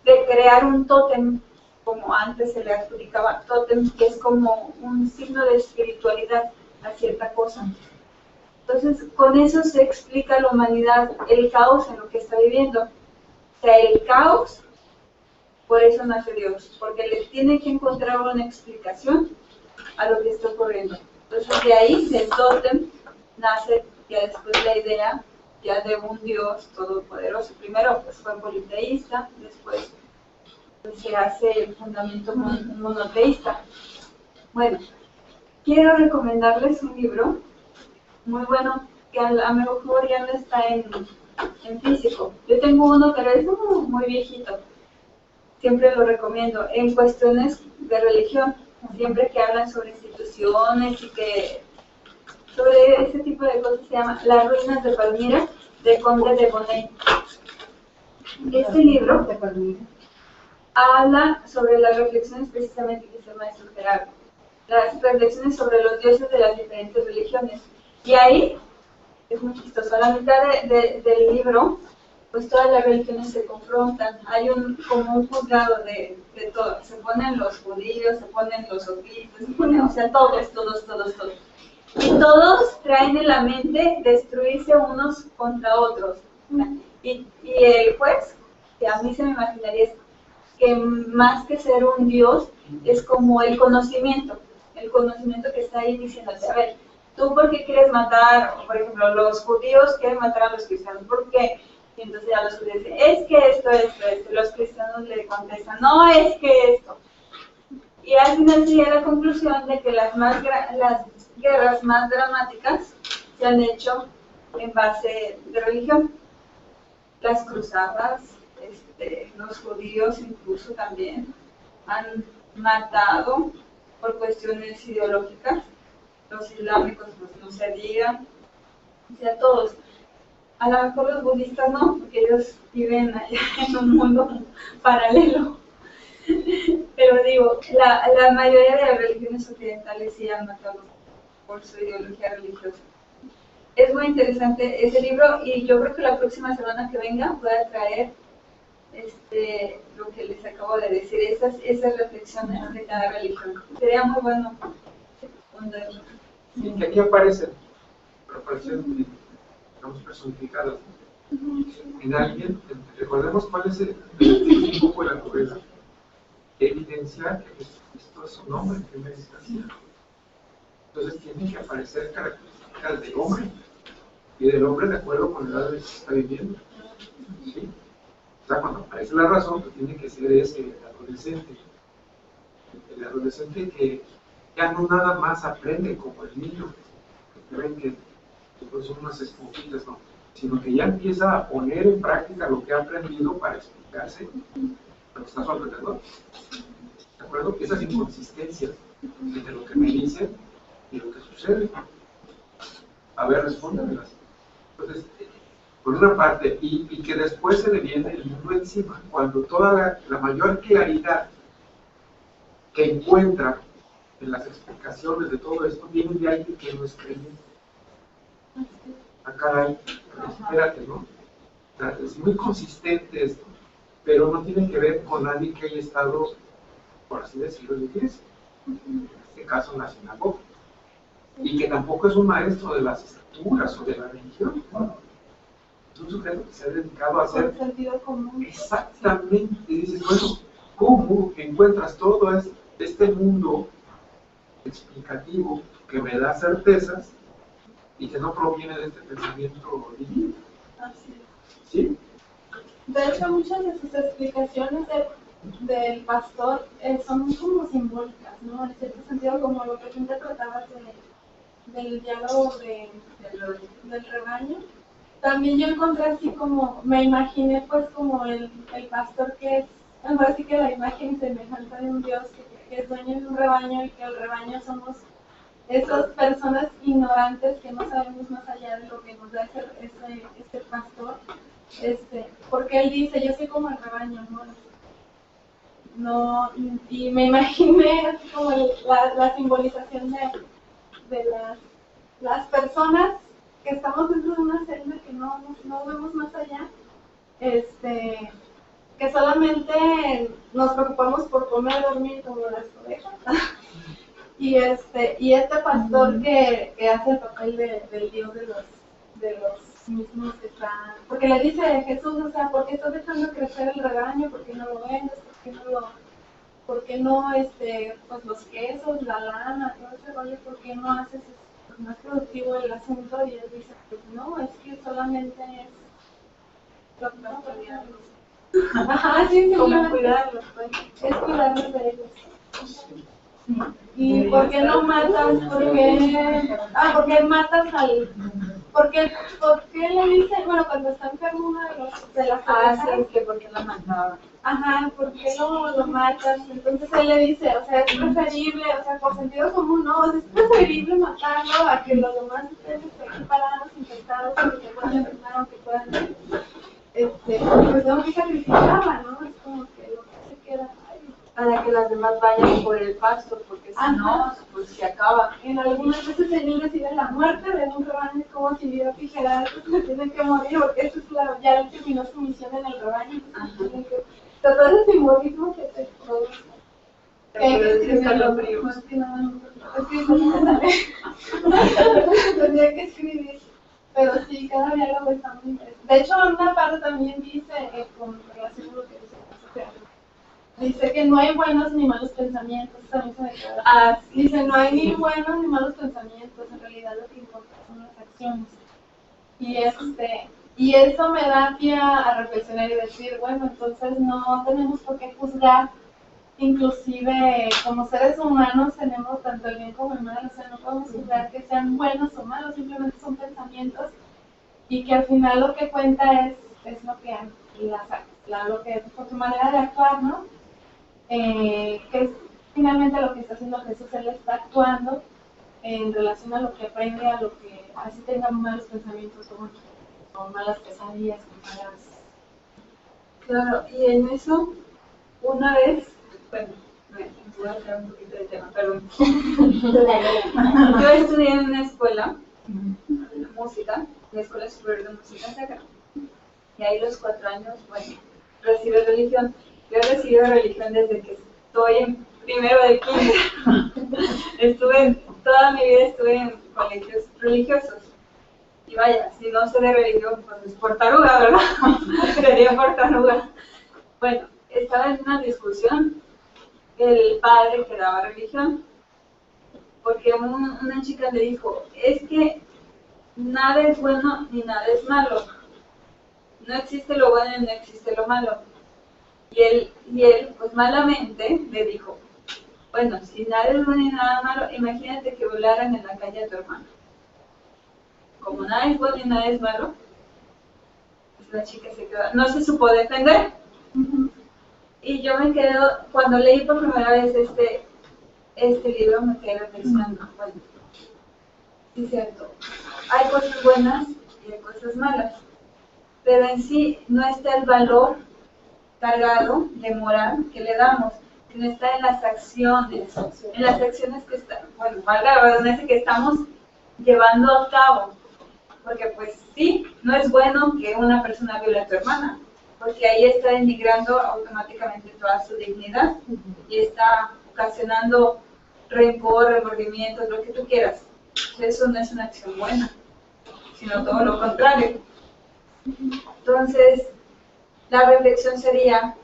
crear un tótem, como antes se le adjudicaba tótem, que es como un signo de espiritualidad a cierta cosa. Entonces, con eso se explica a la humanidad el caos en lo que está viviendo. O sea, el caos, por eso nace Dios, porque le tiene que encontrar una explicación a lo que está ocurriendo. Entonces, de ahí, del tótem, nace ya después la idea ya de un Dios todopoderoso. Primero, pues fue politeísta, después pues, se hace el fundamento monoteísta. Bueno, quiero recomendarles un libro muy bueno, que a lo mejor ya no está en físico. Yo tengo uno, pero es muy viejito. Siempre lo recomiendo. En cuestiones de religión, siempre que hablan sobre instituciones y que sobre ese tipo de cosas, se llama Las ruinas de Palmira, de Conde de Bonnet. Este libro habla sobre las reflexiones precisamente que hizo el maestro Gerardo, las reflexiones sobre los dioses de las diferentes religiones. Y ahí, es muy chistoso, a la mitad del libro, pues todas las religiones se confrontan. Hay como un juzgado de todo. Se ponen los judíos, se ponen los ocultistas, se ponen, o sea, todos. Y todos traen en la mente destruirse unos contra otros. Y el juez, que a mí se me imaginaría es que más que ser un dios, es como el conocimiento que está ahí diciéndote, a ver, ¿tú por qué quieres matar? Por ejemplo, los judíos quieren matar a los cristianos, ¿por qué? Y entonces ya los judíos dicen, es que esto. Los cristianos le contestan, no, es que esto. Y al final se llega a la conclusión de que las guerras más dramáticas se han hecho en base de religión. Las cruzadas, los judíos incluso también han matado por cuestiones ideológicas. Los islámicos pues no se digan, o sea, todos. A lo mejor los budistas no, porque ellos viven allá en un mundo paralelo. Pero digo, la mayoría de las religiones occidentales sí han matado por su ideología religiosa. Es muy interesante ese libro y yo creo que la próxima semana que venga voy a traer lo que les acabo de decir, esas reflexiones de cada religión. Sería muy bueno ponerlo. Sí, que aquí aparecen, pero aparecen, digamos, personificadas en alguien. Recordemos cuál es un poco la novela. Evidenciar que esto es un hombre en primera instancia. Entonces tienen que aparecer características del hombre y del hombre de acuerdo con la edad que está viviendo. ¿Sí? O sea, cuando aparece la razón, pues tiene que ser ese, el adolescente. El adolescente que ya no nada más aprende como el niño, que creen que pues, son unas esponjitas, ¿no? Sino que ya empieza a poner en práctica lo que ha aprendido para explicarse lo que está a su alrededor. ¿De acuerdo? Esas inconsistencias entre lo que me dicen y lo que sucede. A ver, respóndamelas. Entonces, por una parte, y que después se le viene el mundo encima, cuando toda la mayor claridad que encuentra en las explicaciones de todo esto viene de alguien que no es creyente. Acá hay, espérate, ¿no? Es muy consistente esto, pero no tiene que ver con alguien que haya estado, por así decirlo, en la iglesia, en este caso en la sinagoga, y que tampoco es un maestro de las escrituras o de la religión, ¿no? Es un sujeto que se ha dedicado a hacer sentido común. exactamente, y dices, bueno, ¿cómo encuentras todo este mundo explicativo que me da certezas y que no proviene de este pensamiento divino? Así es. ¿Sí? De hecho, muchas de sus explicaciones del pastor son como simbólicas, ¿no? En cierto sentido, como lo que tú interpretabas del diálogo del rebaño. También yo encontré así como, me imaginé pues como el pastor que es, así que la imagen semejante de un Dios que es dueño de un rebaño y que el rebaño somos esas personas ignorantes que no sabemos más allá de lo que nos da ese pastor. Porque él dice, yo soy como el rebaño, ¿no? No, y me imaginé así como la simbolización de las personas que estamos dentro de una celda que no vemos más allá, que solamente nos preocupamos por comer, dormir como las ovejas. Y este pastor que hace el papel del Dios de los mismos que están, porque le dice a Jesús, o sea, ¿por qué estás dejando crecer el rebaño? ¿Por qué no lo vendes? ¿Por qué no pues los quesos, la lana, todo ese rollo? ¿Por qué no haces más productivo el asunto? Y él dice, pues no, es que solamente es ajá, sí, ¿Cómo cuidarlos? Pues? es cuidarlos de ellos. ¿Y por qué no matas? Porque matas al... ¿Por qué le dicen, bueno, cuando está enfermo uno de las sí, que por qué lo mataba. Ajá, ¿por qué lo matas? Entonces él le dice, o sea, es preferible, o sea, por sentido común, no, es preferible matarlo a que los demás estén parados, infectados, que se puedan enfermar o que puedan, pues tengo que sacrificarla, ¿no? Es como que lo que se queda ahí. Para que las demás vayan por el pasto, porque si no, pues se acaba. En algunas veces el recibe la muerte de un rebaño, es como si viera tijeras, se tienen que morir, porque eso es ya él terminó su misión en el rebaño, tienen que... Todo ese simbolismo que te produce. Que hay que escribirlo, pero es que no tendría que escribir. Pero sí, cada diálogo está muy interesante. De hecho, una parte también dice, con relación a lo que dice que no hay buenos ni malos pensamientos. También se me queda. Dice, no hay ni buenos ni malos pensamientos. En realidad lo que importa son las acciones. Y eso me da pie a reflexionar y decir, bueno, entonces no tenemos por qué juzgar, inclusive como seres humanos tenemos tanto el bien como el mal, o sea, no podemos juzgar que sean buenos o malos, simplemente son pensamientos y que al final lo que cuenta es lo que lo que por tu manera de actuar, ¿no? Que es finalmente lo que está haciendo Jesús, él está actuando en relación a lo que aprende, a lo que así tenga malos pensamientos o malas pesadillas, o malas... Claro, y en eso, una vez, bueno, voy a hacer un poquito de tema, perdón. Yo estudié en una escuela de música, la Escuela Superior de Música Sacra. Y ahí los 4 años, bueno, recibí religión. Yo he recibido religión desde que estoy en primero de kinder. Toda mi vida estuve en colegios religiosos. Y vaya, si no sé de religión, pues es por taruga, ¿verdad? Sería por taruga. Bueno, estaba en una discusión el padre que daba religión, porque una chica le dijo, es que nada es bueno ni nada es malo. No existe lo bueno y no existe lo malo. Y él, pues malamente, le dijo, bueno, si nada es bueno y nada malo, imagínate que volaran en la calle a tu hermano. Como nada es bueno y nada es malo, pues la chica se quedó, no se supo defender. Y yo me quedo, cuando leí por primera vez este libro, me quedé pensando, bueno, sí es cierto, hay cosas buenas y hay cosas malas, pero en sí no está el valor cargado de moral que le damos, sino está en las acciones que están, bueno, valga la redundancia, que estamos llevando a cabo. Porque pues sí, no es bueno que una persona viole a tu hermana, porque ahí está denigrando automáticamente toda su dignidad y está ocasionando rencor, remordimientos, lo que tú quieras. Eso no es una acción buena, sino todo lo contrario. Entonces, la reflexión sería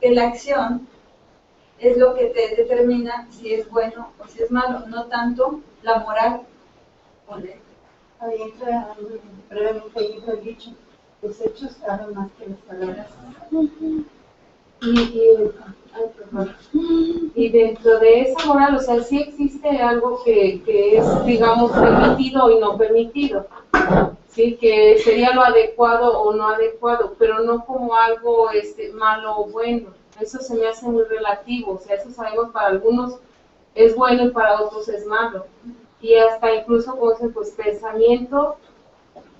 que la acción es lo que te determina si es bueno o si es malo, no tanto la moral. Ahí entra brevemente ahí el dicho, los hechos hablan más que las palabras. Y dentro de esa moral, o sea, sí existe algo que es, digamos, permitido y no permitido, sí, que sería lo adecuado o no adecuado, pero no como algo malo o bueno. Eso se me hace muy relativo, o sea, eso sabemos para algunos es bueno y para otros es malo. Y hasta incluso con ese pues, pensamiento,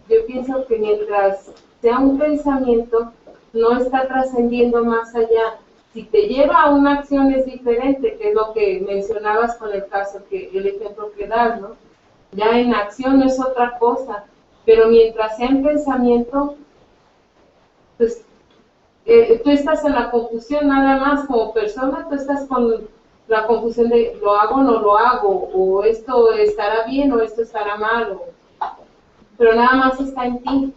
yo pienso que mientras sea un pensamiento, no está trascendiendo más allá. Si te lleva a una acción es diferente, que es lo que mencionabas con el caso, el ejemplo que das, ¿no? Ya en acción es otra cosa, pero mientras sea en pensamiento, pues tú estás en la confusión nada más como persona, tú estás con la confusión de lo hago o no lo hago, o esto estará bien o esto estará mal, pero nada más está en ti,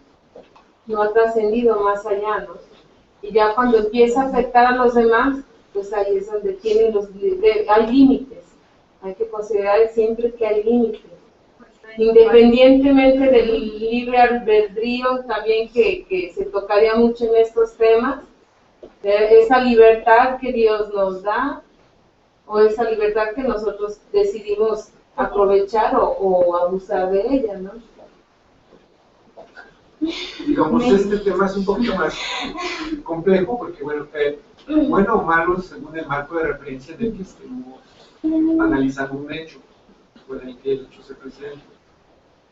no ha trascendido más allá, ¿no? Y ya cuando empieza a afectar a los demás, pues ahí es donde hay límites, hay que considerar siempre que hay límites. Independientemente del libre albedrío también que se tocaría mucho en estos temas, esa libertad que Dios nos da, o esa libertad que nosotros decidimos aprovechar o abusar de ella, ¿no? Digamos, este tema es un poquito más complejo porque, bueno, bueno o malo según el marco de referencia en el que estemos analizando un hecho, o en el que el hecho se presenta.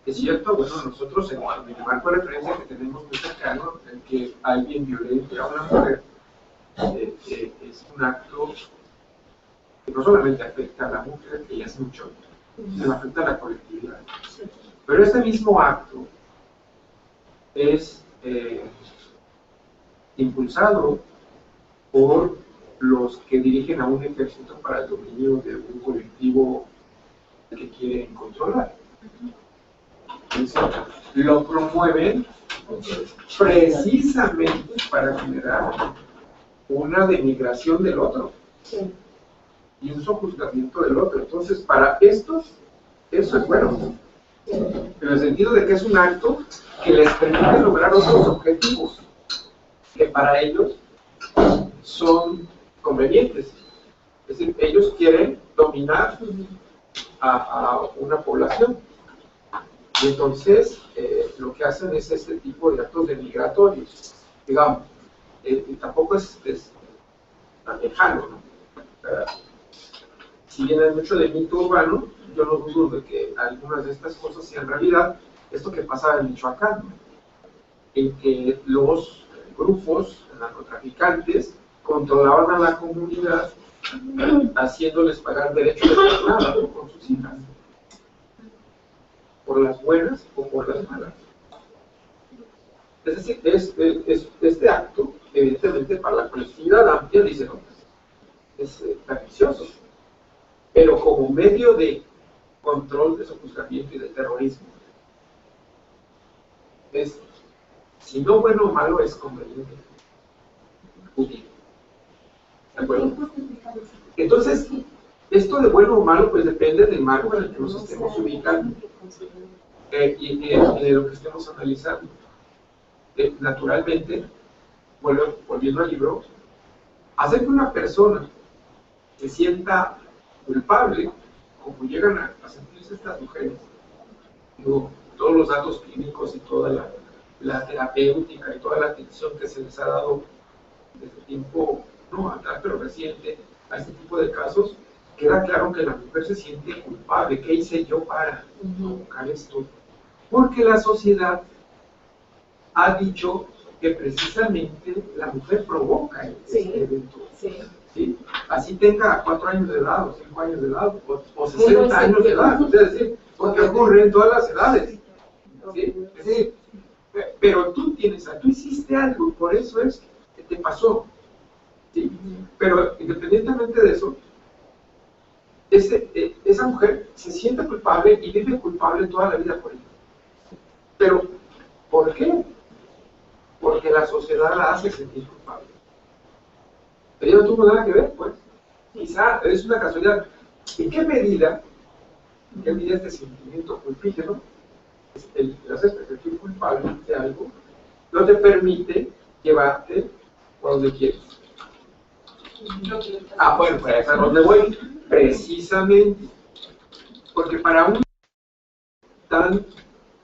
Es cierto, bueno, nosotros en el marco de referencia que tenemos muy cercano, el que alguien violente a una mujer es un acto que no solamente afecta a la mujer, que ya es mucho, sino afecta a la colectividad. Pero este mismo acto es impulsado por los que dirigen a un ejército para el dominio de un colectivo que quieren controlar. Entonces, lo promueven precisamente para generar una denigración del otro y un sojuzgamiento del otro. Entonces, para estos, eso es bueno, en el sentido de que es un acto que les permite lograr otros objetivos que para ellos son convenientes. Es decir, ellos quieren dominar a una población. Y entonces, lo que hacen es este tipo de actos denigratorios, digamos. Y tampoco es tan lejano, ¿no? Si bien hay mucho de mito urbano, yo no dudo de que algunas de estas cosas sean realidad. Esto que pasaba en Michoacán, ¿no? En que los grupos narcotraficantes controlaban a la comunidad haciéndoles pagar derechos de traslado con sus hijas, por las buenas o por las malas. Es decir, este acto, evidentemente, para la colectividad amplia, dice, no, es pernicioso, pero como medio de control de sojuzgamiento y de terrorismo, es, si no bueno o malo, es conveniente, útil. ¿De acuerdo? Entonces, esto de bueno o malo, pues depende del marco en el que nos estemos ubicando y de lo que estemos analizando. Naturalmente, volviendo al libro, hacer que una persona se sienta culpable, como llegan a sentirse estas mujeres, digo, todos los datos clínicos y toda la terapéutica y toda la atención que se les ha dado desde tiempo, no atrás, pero reciente, a este tipo de casos, queda claro que la mujer se siente culpable. ¿Qué hice yo para provocar esto? Porque la sociedad ha dicho que precisamente la mujer provoca este evento. ¿Sí? Así tenga 4 años de edad, o 5 años de edad, o 60 años de edad, es decir, porque ocurre en todas las edades. ¿Sí? Es decir, pero tú hiciste algo, por eso es que te pasó. ¿Sí? Pero independientemente de eso, esa mujer se siente culpable y vive culpable toda la vida por ello. Pero, ¿por qué? Porque la sociedad la hace sentir culpable. Ella no tuvo nada que ver, pues. Quizá es una casualidad. ¿En qué medida este sentimiento culpígeno, el hacerte sentir culpable de algo, no te permite llevarte a donde quieres? Bueno, pues a dónde voy. Precisamente. Porque para un tan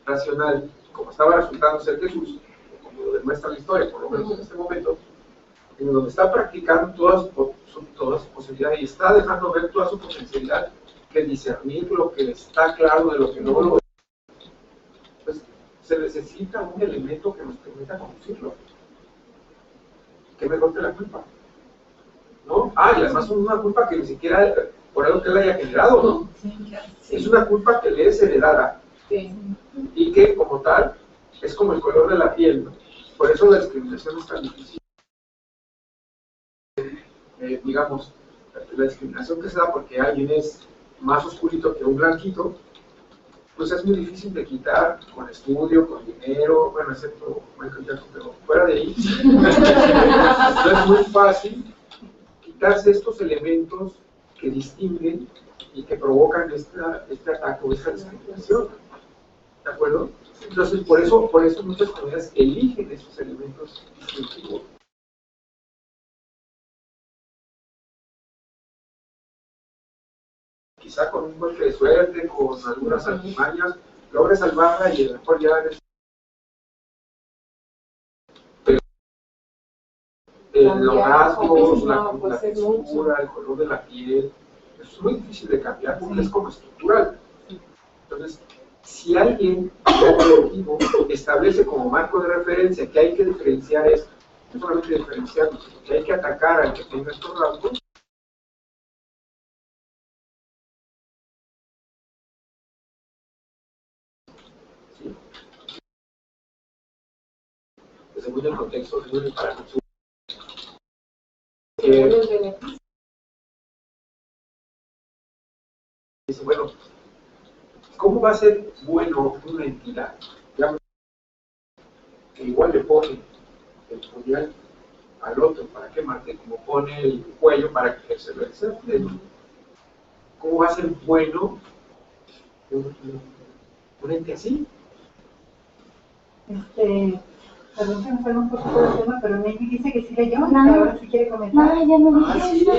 racional como estaba resultando ser Jesús, como lo demuestra la historia, por lo menos en este momento, en donde está practicando toda su posibilidad y está dejando ver toda su potencialidad, que discernir lo que está claro de lo que no lo es, pues se necesita un elemento que nos permita conducirlo. ¿Qué mejor que la culpa? ¿No? Y además es una culpa que ni siquiera por algo que él haya generado, ¿no? Es una culpa que le es heredada. Y que como tal es como el color de la piel, ¿no? Por eso la discriminación es tan difícil. Digamos, la discriminación que se da porque alguien es más oscurito que un blanquito, pues es muy difícil de quitar con estudio, con dinero, bueno, excepto Michael Jackson, pero fuera de ahí, no es muy fácil quitarse estos elementos que distinguen y que provocan este ataque o esta discriminación. ¿De acuerdo? Entonces, por eso muchas comunidades eligen esos elementos distintivos. Quizá con un golpe de suerte, con algunas artimañas, logres salvarla y a lo mejor ya los rasgos, la textura, el color de la piel, es muy difícil de cambiar porque es como estructural. Entonces, si alguien colectivo establece como marco de referencia que hay que diferenciar esto, no solamente diferenciarlo, sino que hay que atacar al que tenga estos rasgos, ¿sí? Según el contexto, según el parámetro. Dice, bueno, ¿cómo va a ser bueno una entidad? Digamos, que igual le pone el puñal al otro para que mate, como pone el cuello para que se lo exerte. ¿Cómo va a ser bueno un ente así? Perdón que me fue un poquito del tema, pero Navy dice que sí leyó, ahora sí quiere comentar. No, ya no dije eso.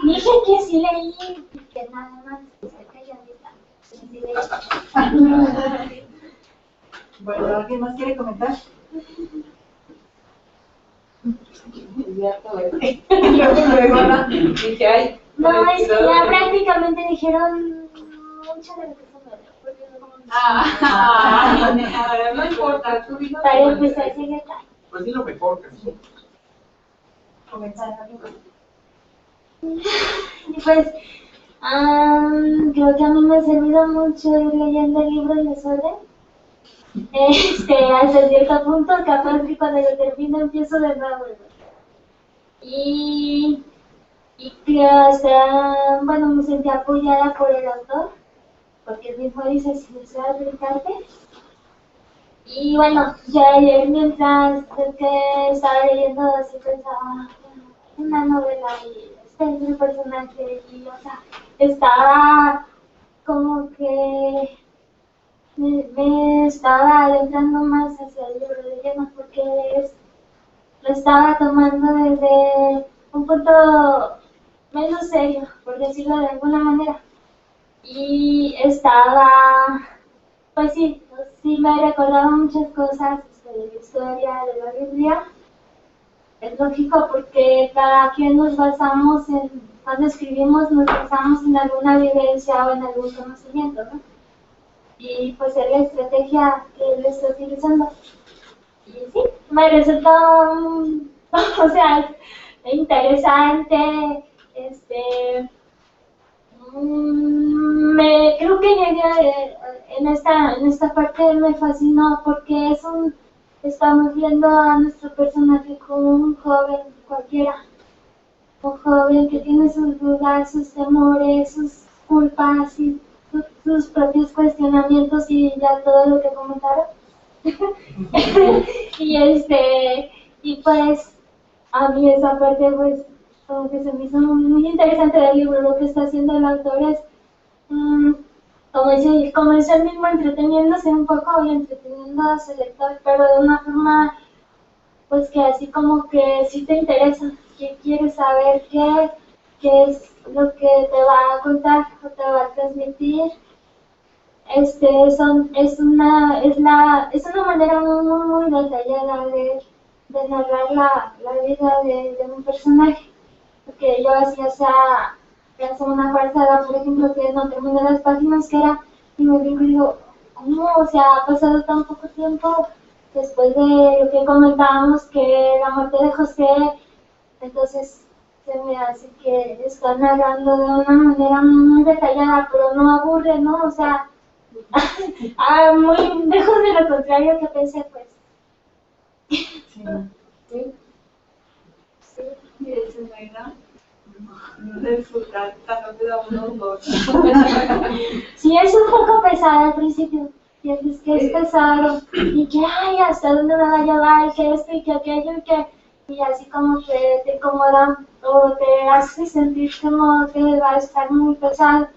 Dije que sí leí, que nada más estoy calladita. Sí leí. Bueno, ¿alguien más quiere comentar? No, es que ya prácticamente dijeron mucho de lo que se me no importa, tú dilo. Para empezar, Pues dilo mejor que nosotros. comenzar a leer? Y pues, creo que a mí me ha servido mucho ir leyendo el libro en desorden. Hasta cierto punto, capaz que cuando lo termino empiezo de nuevo, ¿verdad? Y que hasta, bueno, me sentí apoyada por el autor, porque él mismo dice, si deseas dedicarte. Y bueno, ya ayer mientras que estaba leyendo así pensaba, una novela y este es el personaje y, o sea, estaba como que me estaba adentrando más hacia el libro de lleno porque lo estaba tomando desde un punto menos serio, por decirlo de alguna manera. Y estaba, pues sí me recordaba muchas cosas de la historia de la Biblia. Es lógico porque cada quien nos basamos cuando escribimos nos basamos en alguna vivencia o en algún conocimiento, ¿no? Y pues es la estrategia que él está utilizando. Y sí, me resultó, o sea, interesante, creo que llegué en esta parte me fascinó porque estamos viendo a nuestro personaje como un joven cualquiera, un joven que tiene sus dudas, sus temores, sus culpas y sus propios cuestionamientos y ya todo lo que comentaron. y pues a mí esa parte pues como que se me hizo muy interesante del libro. Lo que está haciendo el autor es como dice el mismo, entreteniéndose un poco y entreteniendo a su lector, pero de una forma pues que así como que sí te interesa, que quieres saber qué es lo que te va a contar o te va a transmitir. Es una manera muy detallada de narrar la vida de un personaje. Porque yo hacía esa una forzada, por ejemplo, que no terminé las páginas que era, y me digo, ¿cómo? O sea, ha pasado tan poco tiempo después de lo que comentábamos, que la muerte de José. Entonces se me hace que está narrando de una manera muy detallada, pero no aburre, ¿no? O sea, muy lejos de lo contrario que pensé, pues. Sí, y eso no era disfrutar tan rápido unos dos. Sí, es un poco pesado al principio. Piensas que es pesado y que, ay, ¿hasta dónde me va a llevar? Que esto y que aquello y así como que te incomoda o te hace sentir como que va a estar muy pesado.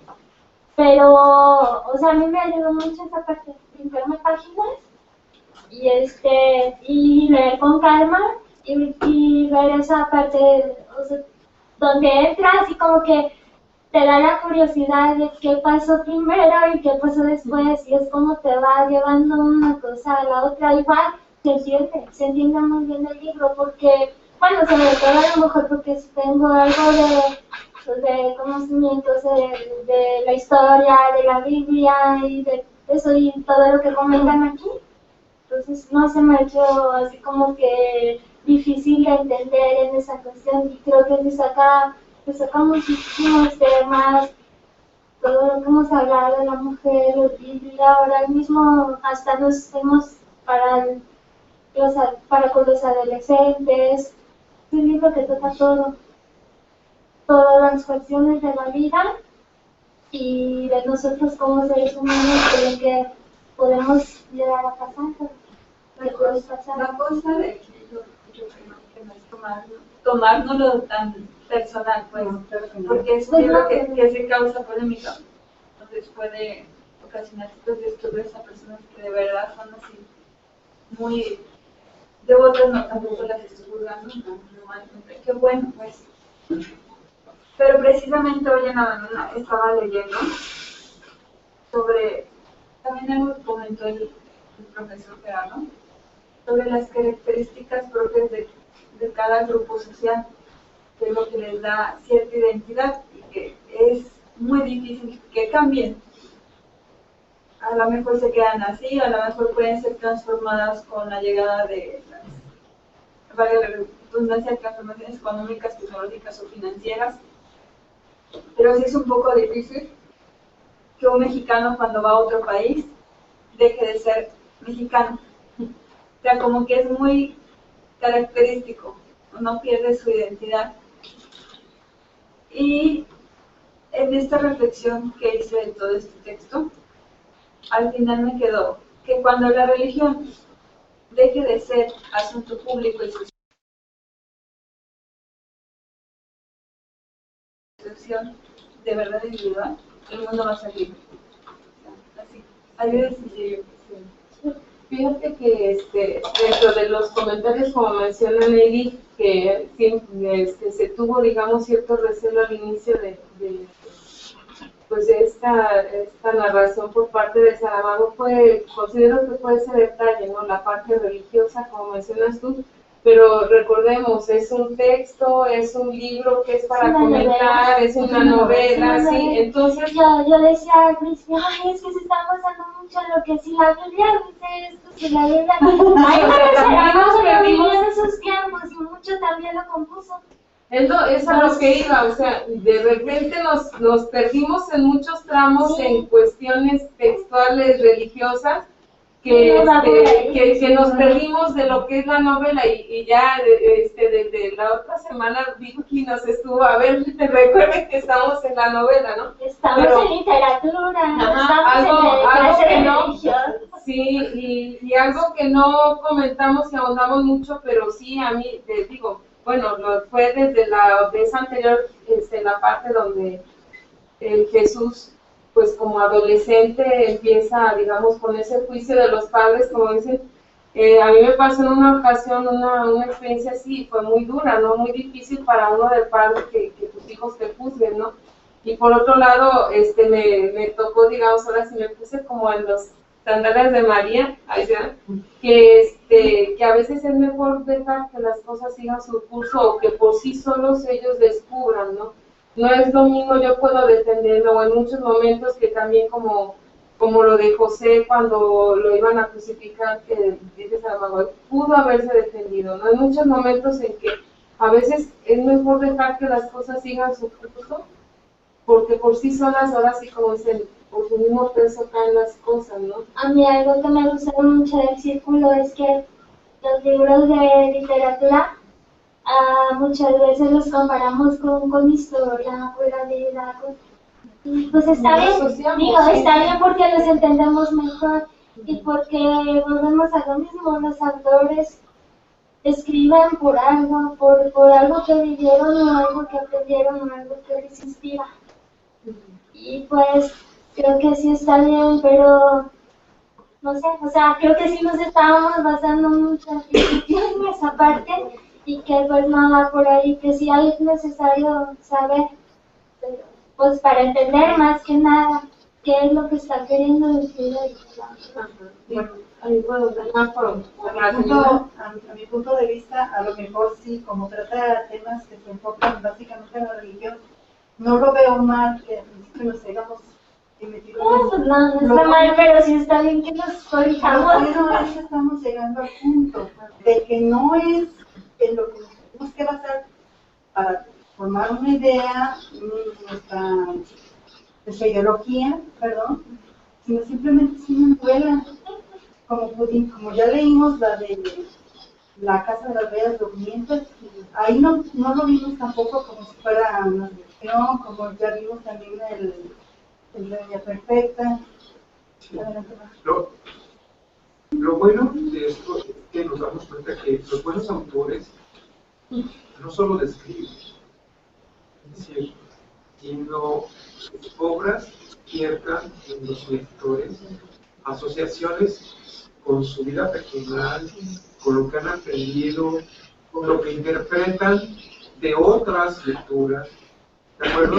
Pero, o sea, a mí me ayudó mucho esa parte, brincarme páginas y leer con calma y ver esa parte, o sea, donde entras y como que te da la curiosidad de qué pasó primero y qué pasó después, y es como te va llevando una cosa a la otra. Igual se entiende muy bien el libro, porque, bueno, sobre todo a lo mejor porque tengo algo de conocimientos de la historia, de la Biblia y de eso y todo lo que comentan aquí. Entonces no se me ha hecho así como que difícil de entender en esa cuestión, y creo que se saca muchísimos temas, todo lo que hemos hablado de la mujer, y ahora mismo hasta nos hemos para con los adolescentes. Es un libro que toca todas las cuestiones de la vida y de nosotros como seres humanos, de lo que podemos llegar a pasar. La cosa de que yo creo que no es tomárnoslo tan personal, pues, porque es un libro que se causa polémica, entonces puede ocasionar estos disturbios a personas que de verdad son así muy devotas, no tampoco las estoy juzgando, qué bueno, pues. Pero precisamente hoy en la mañana estaba leyendo sobre, también algo que comentó el profesor Gerardo, sobre las características propias de cada grupo social, que es lo que les da cierta identidad y que es muy difícil que cambien. A lo mejor se quedan así, a lo mejor pueden ser transformadas con la llegada de las redundancia, transformaciones económicas, tecnológicas o financieras, pero sí es un poco difícil que un mexicano cuando va a otro país deje de ser mexicano. O sea, como que es muy característico, no pierde su identidad. Y en esta reflexión que hice de todo este texto, al final me quedó que cuando la religión deje de ser asunto público y situación de verdad individual, el mundo va a ser libre. Así, así de sencillo. Fíjate que dentro de los comentarios, como menciona Nelly, que se tuvo, digamos, cierto recelo al inicio de esta narración por parte de Saramago, considero que fue ese detalle, ¿no? La parte religiosa, como mencionas tú, pero recordemos, es un texto, es un libro que es para comentar, es una novela, sí, entonces... Yo decía al principio, ay, es que se está basando mucho en lo que si la Biblia dice esto, si la Biblia... Ay, pero la Biblia en esos tiempos y mucho también lo compuso. Es a lo que iba, o sea, de repente nos perdimos en muchos tramos, en cuestiones textuales, religiosas, que nos perdimos de lo que es la novela y ya desde la otra semana Vicky nos estuvo, a ver, recuerden que estamos en la novela, ¿no? Estamos en literatura, algo que no, religión. sí, y algo que no comentamos y ahondamos mucho, pero sí a mí, les digo, bueno, fue desde la vez anterior, la parte donde Jesús, pues como adolescente, empieza, digamos, con ese juicio de los padres, como dicen. A mí me pasó en una ocasión una experiencia así, fue muy dura, ¿no? Muy difícil para uno de padre que tus hijos te juzguen, ¿no? Y por otro lado, me tocó, digamos, ahora sí me puse como en los sandalias de María, que a veces es mejor dejar que las cosas sigan su curso o que por sí solos ellos descubran, ¿no? No es lo mismo, yo puedo defenderlo, o en muchos momentos que también como lo de José cuando lo iban a crucificar, que dice Saramago, pudo haberse defendido, ¿no? Hay muchos momentos en que a veces es mejor dejar que las cosas sigan su curso, porque por sí solas, ahora sí como dicen, por su mismo peso caen las cosas, ¿no? A mí algo que me gusta mucho del círculo es que los libros de literatura muchas veces los comparamos con historia, con la vida, y pues está bien, está bien porque los entendemos mejor y porque volvemos a lo mismo, los autores escriben por algo, por algo que vivieron o algo que aprendieron o algo que les inspira. Y pues creo que sí está bien, pero no sé, o sea, creo que sí nos estábamos basando mucho en esa parte y que pues no va por ahí, que sí es necesario saber, pero, pues para entender más que nada qué es lo que está queriendo decir A mi punto de vista, a lo mejor sí, como trata temas que se enfocan básicamente en la religión, no lo veo mal que nos sigamos emitiendo. No está mal, pero sí está bien que nos corrijamos. Pero es que estamos llegando al punto de que no es en lo que nos tenemos que basar para formar una idea, nuestra ideología, perdón, sino simplemente es una novela. Como ya leímos la de La Casa de las Bellas Durmientes, ahí no lo vimos tampoco como si fuera una ficción, como ya vimos también el Reina Perfecta. Lo bueno de esto es que nos damos cuenta que los buenos autores no solo describen, es decir, sino sus obras despiertan en los lectores asociaciones con su vida personal, con lo que han aprendido, con lo que interpretan de otras lecturas, ¿de acuerdo?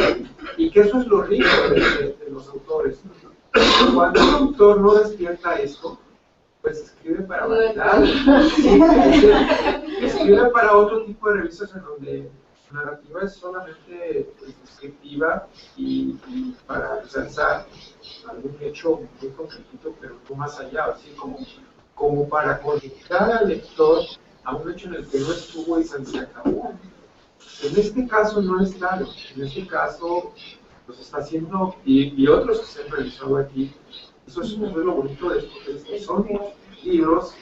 Y que eso es lo rico de los autores. Cuando un autor no despierta esto, pues escribe para vanidad, sí, escribe para otro tipo de revistas en donde la narrativa es solamente descriptiva y para resalzar algún hecho muy concreto, pero no más allá, así como para conectar al lector a un hecho en el que no estuvo y se acabó. En este caso no es claro, en este caso pues está haciendo, y otros que se han realizado aquí, eso es lo bonito de esto, que son libros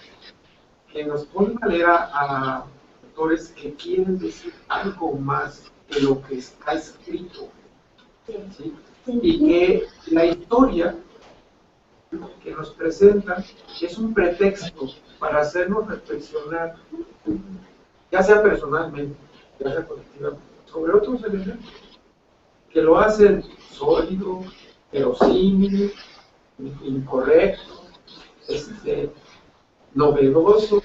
que nos ponen a leer a autores que quieren decir algo más de lo que está escrito, ¿sí? Y que la historia que nos presentan es un pretexto para hacernos reflexionar, ya sea personalmente, ya sea colectivamente, sobre otros elementos que lo hacen sólido, verosímil, incorrecto, novedoso,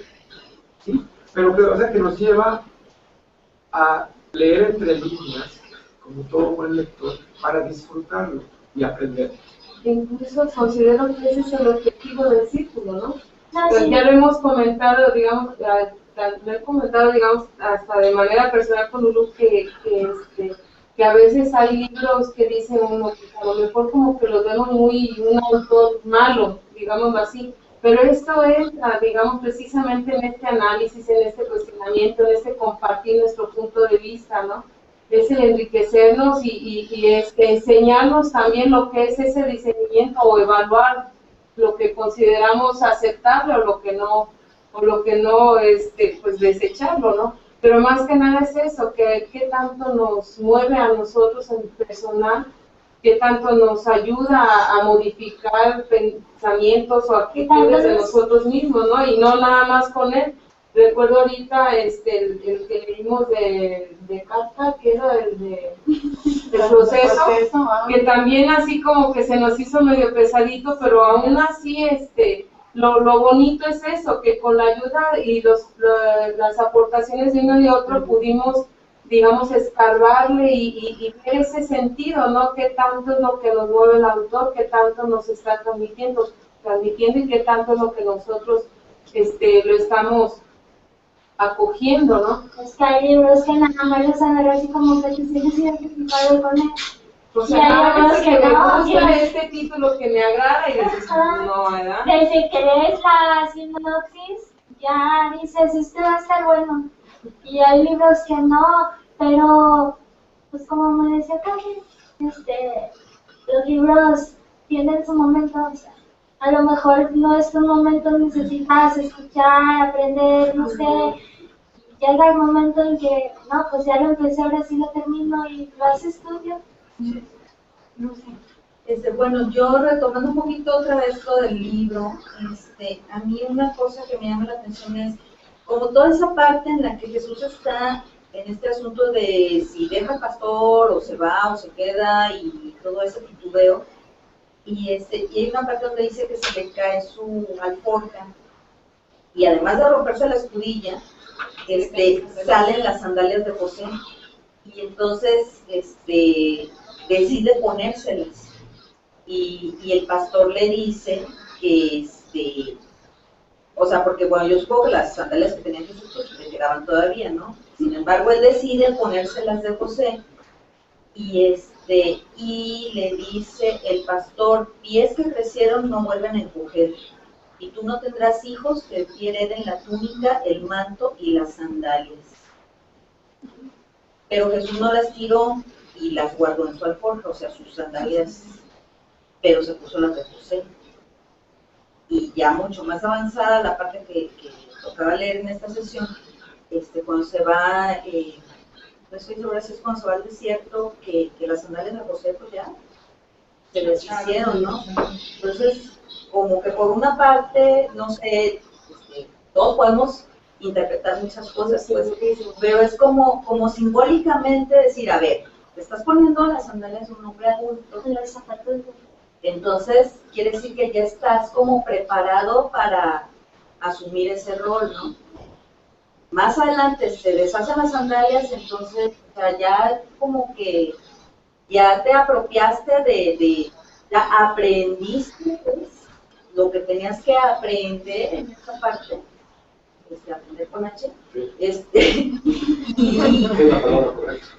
¿sí? Pero que, o sea, que nos lleva a leer entre líneas, como todo buen lector, para disfrutarlo y aprender. Incluso considero que ese es el objetivo del círculo, ¿no? No, Pues sí. ya lo hemos comentado, digamos, lo he comentado, digamos, hasta de manera personal con Lulu, que a veces hay libros que dicen uno, que a lo mejor como que los vemos muy, un autor malo, digámoslo así, pero esto entra, digamos, precisamente en este análisis, en este cuestionamiento, en este compartir nuestro punto de vista, ¿no? Es el enriquecernos y enseñarnos también lo que es ese discernimiento o evaluar lo que consideramos aceptable o lo que no, pues desecharlo, ¿no? Pero más que nada es eso, que qué tanto nos mueve a nosotros en personal, qué tanto nos ayuda a modificar pensamientos o actitudes de nosotros mismos, ¿no? Y no nada más con él. Recuerdo ahorita el que leímos de Kafka, que era el proceso, que también así como que se nos hizo medio pesadito, pero aún así lo bonito es eso, que con la ayuda y las aportaciones de uno y otro pudimos, digamos, escarbarle y ver ese sentido, ¿no? Qué tanto es lo que nos mueve el autor, qué tanto nos está transmitiendo y qué tanto es lo que nosotros lo estamos acogiendo, ¿no? Es que hay libros que nada más los agarras así como que te sientes identificado con él. O Y sea, hay nada otros más que que me no, gusta que- este título que me agrada y dices, Ajá. no, ¿verdad? Desde que lees la sinopsis, ya dices, este va a estar bueno. Y hay libros que no, pero, pues como me decía Karen, los libros tienen su momento, o sea, a lo mejor no es tu momento, necesitas escuchar, aprender, no sé. Llega el momento en que, no, pues ya lo empecé, ahora sí lo termino y lo haces tuyo. No sé. Bueno, yo retomando un poquito otra vez lo del libro, a mí una cosa que me llama la atención es como toda esa parte en la que Jesús está en este asunto de si deja al pastor o se va o se queda y todo ese titubeo, y hay una parte donde dice que se le cae su alforja y además de romperse la escudilla, salen las sandalias de José y entonces decide ponérselas. Y el pastor le dice que, o sea, porque bueno, yo supongo que las sandalias que tenía Jesús pues le quedaban todavía, ¿no? Sin embargo, él decide ponérselas de José y le dice el pastor, pies que crecieron no vuelven a encoger, y tú no tendrás hijos que te hereden la túnica, el manto y las sandalias. Pero Jesús no las tiró y las guardó en su alforja, o sea, sus sandalias, pero se puso las de José. Y ya mucho más avanzada la parte que tocaba leer en esta sesión, cuando se va, no estoy segura si es cuando se va al desierto, que las sandalias de José pues ya se deshicieron, ¿no? Entonces, como que por una parte, no sé, todos podemos interpretar muchas cosas, pues, pero es como simbólicamente decir, a ver, te estás poniendo las sandalias de un hombre adulto, Los zapatos de... entonces quiere decir que ya estás como preparado para asumir ese rol, ¿no? Más adelante se deshacen las sandalias, entonces, o sea, ya como que ya te apropiaste ya aprendiste, pues, lo que tenías que aprender en esta parte, aprender con H,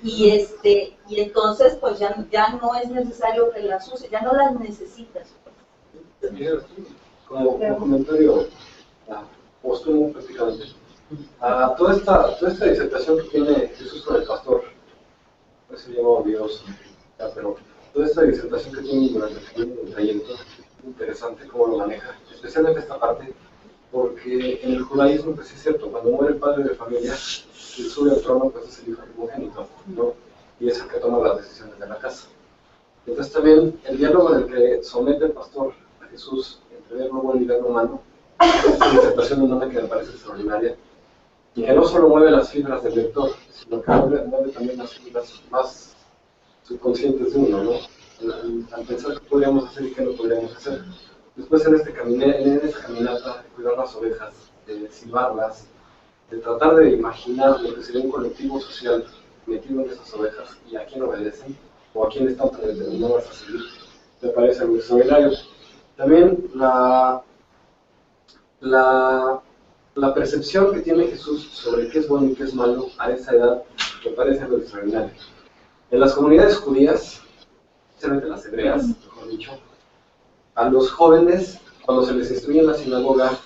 y entonces pues ya no es necesario que las uses, ya no las necesitas. Como comentario póstumo prácticamente, Toda esta disertación que tiene Jesús con el pastor, no se llama Dios, pero toda esta disertación que tiene durante el trayecto, es interesante cómo lo maneja, especialmente esta parte, porque en el judaísmo, pues es cierto, cuando muere el padre de familia, el sube al trono, pues es el hijo primogénito, ¿no? Y es el que toma las decisiones de la casa. Entonces también el diálogo en el que somete el pastor a Jesús entre verbo bueno y verbo humano, es una interpretación humana que me parece extraordinaria, y que no solo mueve las fibras del lector, sino que mueve también las fibras más subconscientes de uno, ¿no? Al pensar qué podríamos hacer y qué no podríamos hacer. Después en esta caminata, de cuidar las ovejas, de silbarlas, de tratar de imaginar lo que sería un colectivo social metido en esas ovejas y a quién obedecen o a quién están tan determinadas a seguir, me parece algo extraordinario. También la percepción que tiene Jesús sobre qué es bueno y qué es malo a esa edad me parece algo extraordinario. En las comunidades judías, especialmente las hebreas, mejor dicho, a los jóvenes, cuando se les instruye en la sinagoga,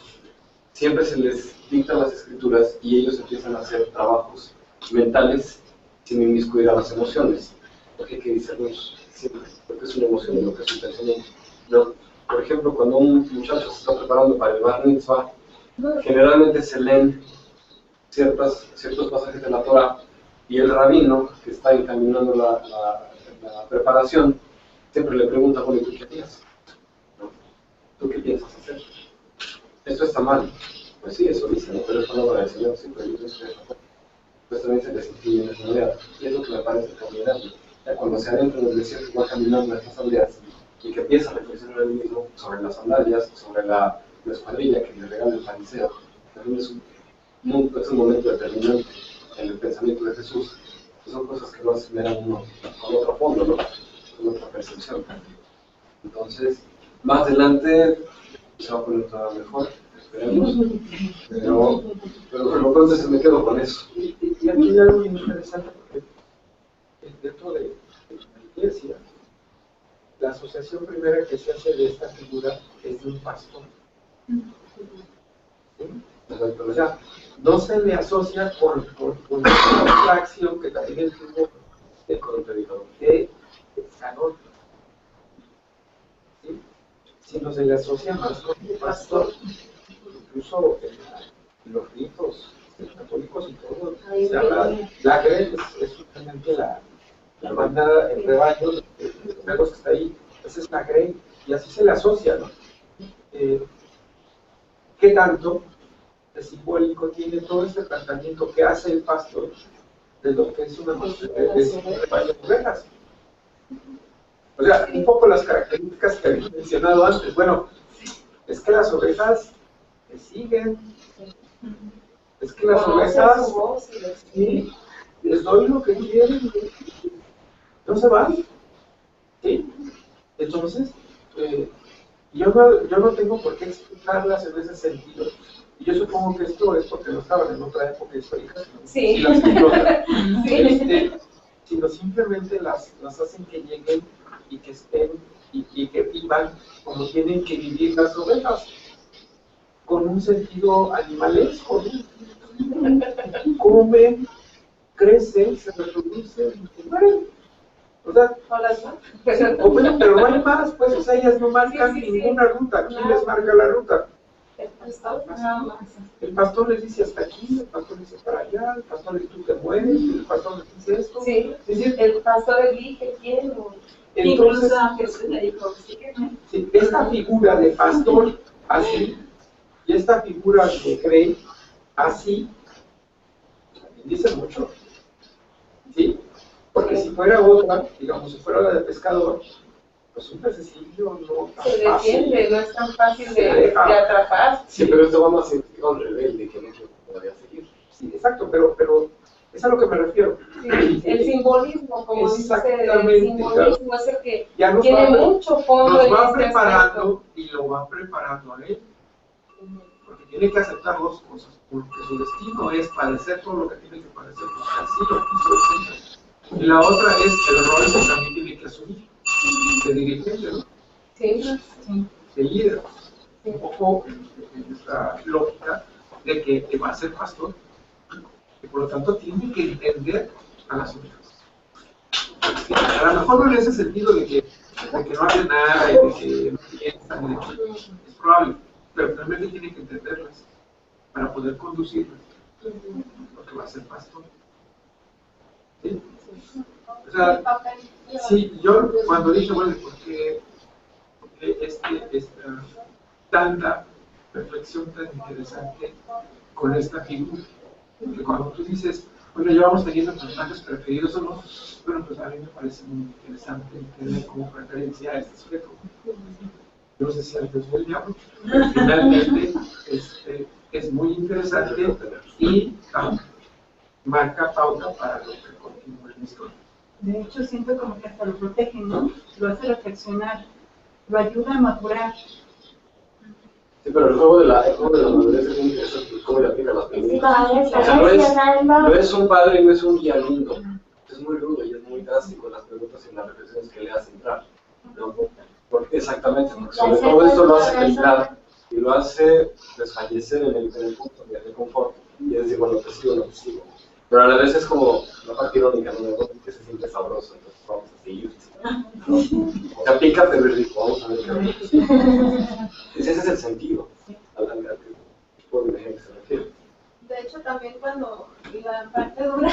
siempre se les dictan las escrituras y ellos empiezan a hacer trabajos mentales sin inmiscuir a las emociones, porque hay que discernir siempre lo que es una emoción y lo que es un pensamiento. ¿No? Por ejemplo, cuando un muchacho se está preparando para el bar mitzvah, generalmente se leen ciertos pasajes de la Torah y el rabino que está encaminando la preparación siempre le pregunta, bueno, ¿y tú qué piensas? ¿No? ¿Tú qué piensas hacer? Esto está mal. Pues sí, eso dice, ¿no? Pero es palabra del Señor, sí, pero yo pienso que pues también se les incluye en esa manera. Y es lo que me parece formidable. Ya cuando se adentra en el desierto y va caminando a estas aldeas y que empieza a reflexionar él mismo sobre las sandalias, sobre la escuadrilla que le regala el fariseo, también es un momento determinante en el pensamiento de Jesús. Son cosas que no aceleran uno con otro fondo, ¿no? Con otra percepción. Entonces, más adelante se va a poner todavía mejor, esperemos, pero por lo pronto se me quedo con eso. Y aquí hay algo muy interesante, porque dentro de la iglesia, la asociación primera que se hace de esta figura es de un pastor. ¿Sí? O sea, no se le asocia con otra acción que también tuvo con el predicador, que es canónica, ¿sí? Sino se le asocia más con el pastor, incluso en los ritos católicos y todo. O sea, la grey es justamente la manada, el rebaño, los perros que está ahí, esa es la grey, y así se le asocia, ¿no? ¿Qué tanto de simbólico tiene todo este planteamiento que hace el pastor de lo que es un rebaño de ovejas? O sea, un poco las características que había mencionado antes. Bueno, es que las ovejas me siguen, es que las ovejas sí, les doy lo que quieren, no se van, ¿sí? Entonces, yo no tengo por qué explicarlas en ese sentido. Y yo supongo que esto es porque no estaban en otra época histórica, sino, sino simplemente las hacen que lleguen y que estén y que vivan como tienen que vivir las ovejas, con un sentido animalesco, ¿no? Comen, crecen, se reproducen, y mueren. O sea, pero no hay más, pues, o sea, ellas no marcan ninguna ruta. ¿Quién les marca la ruta? El pastor les dice hasta aquí, el pastor dice para allá, el pastor le dice tú te mueves, el pastor les dice esto. Sí, es decir, el pastor elige quién. Entonces, sí, esta figura de pastor así, y esta figura de Grey así, dice mucho, ¿sí? Porque si fuera otra, digamos, si fuera la de pescador, pues un pececillo no tan se fácil. defiende, no es tan fácil de atrapar. Sí, pero esto va más en un rebelde que no podría seguir. Sí, exacto, pero es a lo que me refiero. Sí, el simbolismo, como dice, Exactamente, el simbolismo es el que ya tiene mucho fondo nos en va este preparando aspecto. y lo va preparando a él. Porque tiene que aceptar dos cosas, porque su destino es padecer todo lo que tiene que padecer, porque así lo quiso el Señor. Y la otra es el rol que también tiene que asumir, de dirigente, ¿no? Sí, De líder. Un poco en esta lógica, de que va a ser pastor, y por lo tanto tiene que entender a las ovejas. Sí, a lo mejor no en ese sentido de que no hace nada y de que no piensa, es probable, pero realmente tiene que entenderlas para poder conducirlas, porque va a ser pastor. ¿Sí? O sea, sí, yo cuando dije, bueno, ¿por qué esta tanta reflexión tan interesante con esta figura? Porque cuando tú dices, bueno, ya vamos teniendo personajes preferidos o no, bueno, pues a mí me parece muy interesante tener como referencia a este sujeto. No sé si antes fue el diablo, pero finalmente es muy interesante y marca pauta para lo que continúa en la historia. De hecho, siento como que hasta lo protege, ¿no? Lo hace reflexionar, lo ayuda a madurar. Sí, pero el juego de la madurez es muy interesante, cómo le aplica a las películas. O sea, no es un padre y no es un guía lindo. Es muy rudo y es muy drástico en las preguntas y en las reflexiones que le hace entrar, ¿no? Porque, exactamente, porque sobre todo esto lo hace pensar y lo hace desfallecer en el punto de confort. Y es decir, bueno, te sigo, no te sigo. Pero a la vez es como la parte irónica, ¿no? Que se siente sabroso, entonces vamos a seguir. ¿No? Te pica, pero es rico, vamos a ver qué onda. Ese es el sentido al que puedo imaginar que se refiere. De hecho, también cuando la parte dura